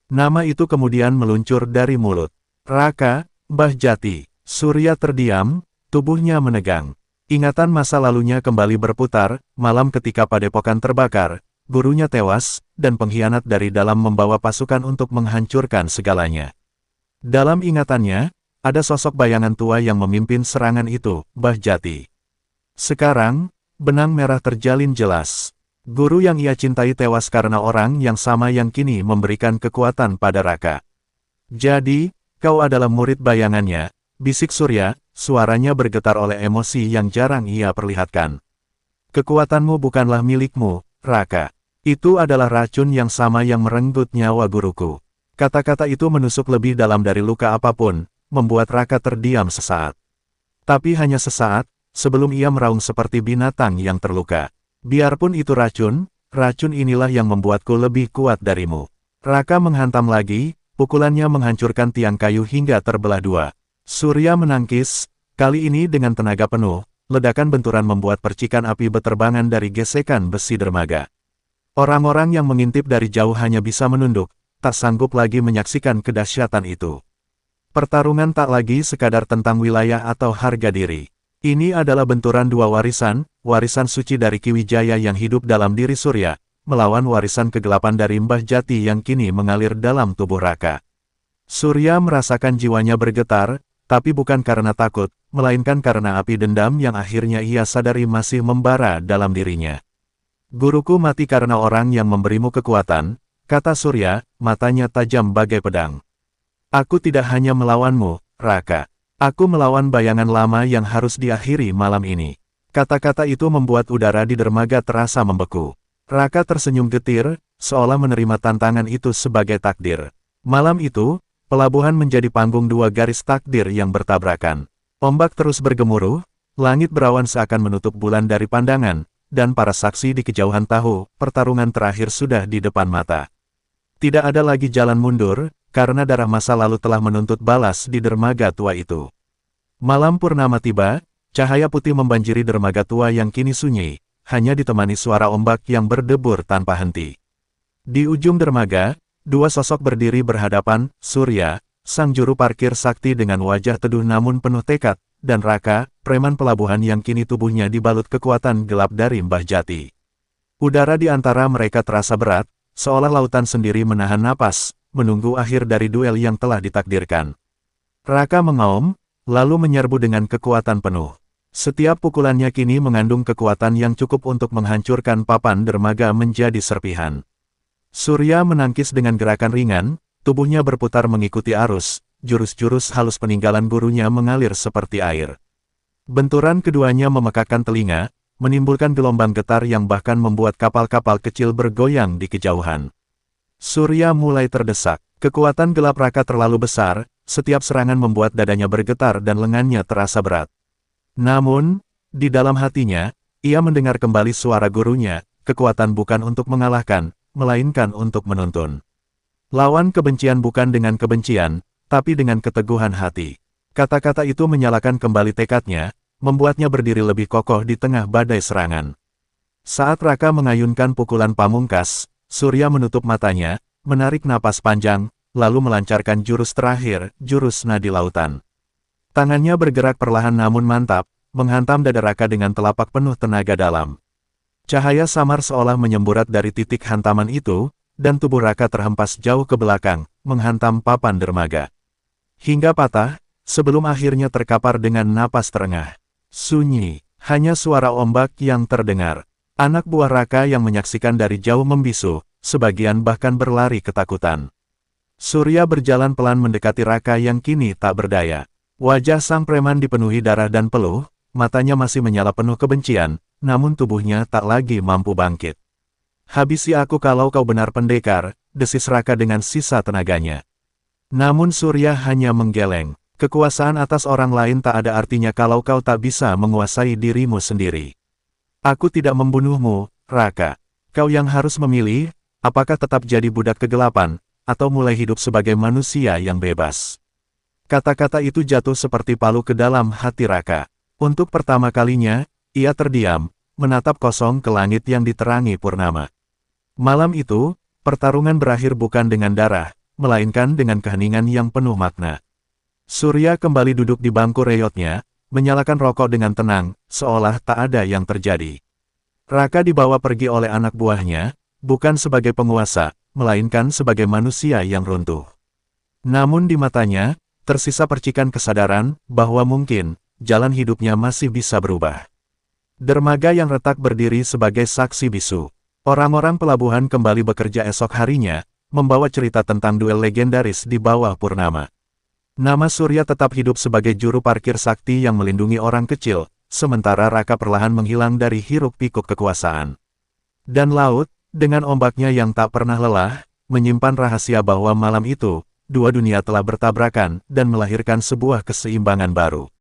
Nama itu kemudian meluncur dari mulut. "Raka, Mbah Jati." Surya terdiam, tubuhnya menegang. Ingatan masa lalunya kembali berputar, malam ketika padepokan terbakar, gurunya tewas, dan pengkhianat dari dalam membawa pasukan untuk menghancurkan segalanya. Dalam ingatannya, ada sosok bayangan tua yang memimpin serangan itu, Mbah Jati. Sekarang, benang merah terjalin jelas. Guru yang ia cintai tewas karena orang yang sama yang kini memberikan kekuatan pada Raka. "Jadi, kau adalah murid bayangannya," bisik Surya, suaranya bergetar oleh emosi yang jarang ia perlihatkan. "Kekuatanmu bukanlah milikmu, Raka. Itu adalah racun yang sama yang merenggut nyawa guruku." Kata-kata itu menusuk lebih dalam dari luka apapun, membuat Raka terdiam sesaat. Tapi hanya sesaat, sebelum ia meraung seperti binatang yang terluka. "Biarpun itu racun, racun inilah yang membuatku lebih kuat darimu." Raka menghantam lagi, pukulannya menghancurkan tiang kayu hingga terbelah dua. Surya menangkis, kali ini dengan tenaga penuh, ledakan benturan membuat percikan api beterbangan dari gesekan besi dermaga. Orang-orang yang mengintip dari jauh hanya bisa menunduk, tak sanggup lagi menyaksikan kedahsyatan itu. Pertarungan tak lagi sekadar tentang wilayah atau harga diri. Ini adalah benturan dua warisan, warisan suci dari Ki Wijaya yang hidup dalam diri Surya, melawan warisan kegelapan dari Mbah Jati yang kini mengalir dalam tubuh Raka. Surya merasakan jiwanya bergetar, tapi bukan karena takut, melainkan karena api dendam yang akhirnya ia sadari masih membara dalam dirinya. "Guruku mati karena orang yang memberimu kekuatan," kata Surya, matanya tajam bagai pedang. "Aku tidak hanya melawanmu, Raka. Aku melawan bayangan lama yang harus diakhiri malam ini." Kata-kata itu membuat udara di dermaga terasa membeku. Raka tersenyum getir, seolah menerima tantangan itu sebagai takdir. Malam itu, pelabuhan menjadi panggung dua garis takdir yang bertabrakan. Ombak terus bergemuruh, langit berawan seakan menutup bulan dari pandangan, dan para saksi di kejauhan tahu, pertarungan terakhir sudah di depan mata. Tidak ada lagi jalan mundur, karena darah masa lalu telah menuntut balas di dermaga tua itu. Malam purnama tiba, cahaya putih membanjiri dermaga tua yang kini sunyi, hanya ditemani suara ombak yang berdebur tanpa henti. Di ujung dermaga, dua sosok berdiri berhadapan, Surya, sang juru parkir sakti dengan wajah teduh namun penuh tekad, dan Raka, preman pelabuhan yang kini tubuhnya dibalut kekuatan gelap dari Mbah Jati. Udara di antara mereka terasa berat, seolah lautan sendiri menahan napas, menunggu akhir dari duel yang telah ditakdirkan. Raka mengaum, lalu menyerbu dengan kekuatan penuh. Setiap pukulannya kini mengandung kekuatan yang cukup untuk menghancurkan papan dermaga menjadi serpihan. Surya menangkis dengan gerakan ringan, tubuhnya berputar mengikuti arus, jurus-jurus halus peninggalan gurunya mengalir seperti air. Benturan keduanya memekakkan telinga, menimbulkan gelombang getar yang bahkan membuat kapal-kapal kecil bergoyang di kejauhan. Surya mulai terdesak. Kekuatan gelap Raka terlalu besar, setiap serangan membuat dadanya bergetar dan lengannya terasa berat. Namun, di dalam hatinya, ia mendengar kembali suara gurunya, kekuatan bukan untuk mengalahkan, melainkan untuk menuntun. Lawan kebencian bukan dengan kebencian, tapi dengan keteguhan hati. Kata-kata itu menyalakan kembali tekadnya, membuatnya berdiri lebih kokoh di tengah badai serangan. Saat Raka mengayunkan pukulan pamungkas, Surya menutup matanya, menarik napas panjang, lalu melancarkan jurus terakhir, jurus nadi lautan. Tangannya bergerak perlahan namun mantap, menghantam dada Raka dengan telapak penuh tenaga dalam. Cahaya samar seolah menyemburat dari titik hantaman itu, dan tubuh Raka terhempas jauh ke belakang, menghantam papan dermaga. Hingga patah, sebelum akhirnya terkapar dengan napas terengah. Sunyi, hanya suara ombak yang terdengar. Anak buah Raka yang menyaksikan dari jauh membisu, sebagian bahkan berlari ketakutan. Surya berjalan pelan mendekati Raka yang kini tak berdaya. Wajah sang preman dipenuhi darah dan peluh, matanya masih menyala penuh kebencian, namun tubuhnya tak lagi mampu bangkit. "Habisi aku kalau kau benar pendekar," desis Raka dengan sisa tenaganya. Namun Surya hanya menggeleng. "Kekuasaan atas orang lain tak ada artinya kalau kau tak bisa menguasai dirimu sendiri. Aku tidak membunuhmu, Raka. Kau yang harus memilih, apakah tetap jadi budak kegelapan, atau mulai hidup sebagai manusia yang bebas." Kata-kata itu jatuh seperti palu ke dalam hati Raka. Untuk pertama kalinya, ia terdiam, menatap kosong ke langit yang diterangi purnama. Malam itu, pertarungan berakhir bukan dengan darah, melainkan dengan keheningan yang penuh makna. Surya kembali duduk di bangku reyotnya, menyalakan rokok dengan tenang, seolah tak ada yang terjadi. Raka dibawa pergi oleh anak buahnya, bukan sebagai penguasa, melainkan sebagai manusia yang runtuh. Namun di matanya, tersisa percikan kesadaran, bahwa mungkin, jalan hidupnya masih bisa berubah. Dermaga yang retak berdiri sebagai saksi bisu. Orang-orang pelabuhan kembali bekerja esok harinya, membawa cerita tentang duel legendaris di bawah purnama. Nama Surya tetap hidup sebagai juru parkir sakti yang melindungi orang kecil, sementara Raka perlahan menghilang dari hiruk-pikuk kekuasaan. Dan laut, dengan ombaknya yang tak pernah lelah, menyimpan rahasia bahwa malam itu, dua dunia telah bertabrakan dan melahirkan sebuah keseimbangan baru.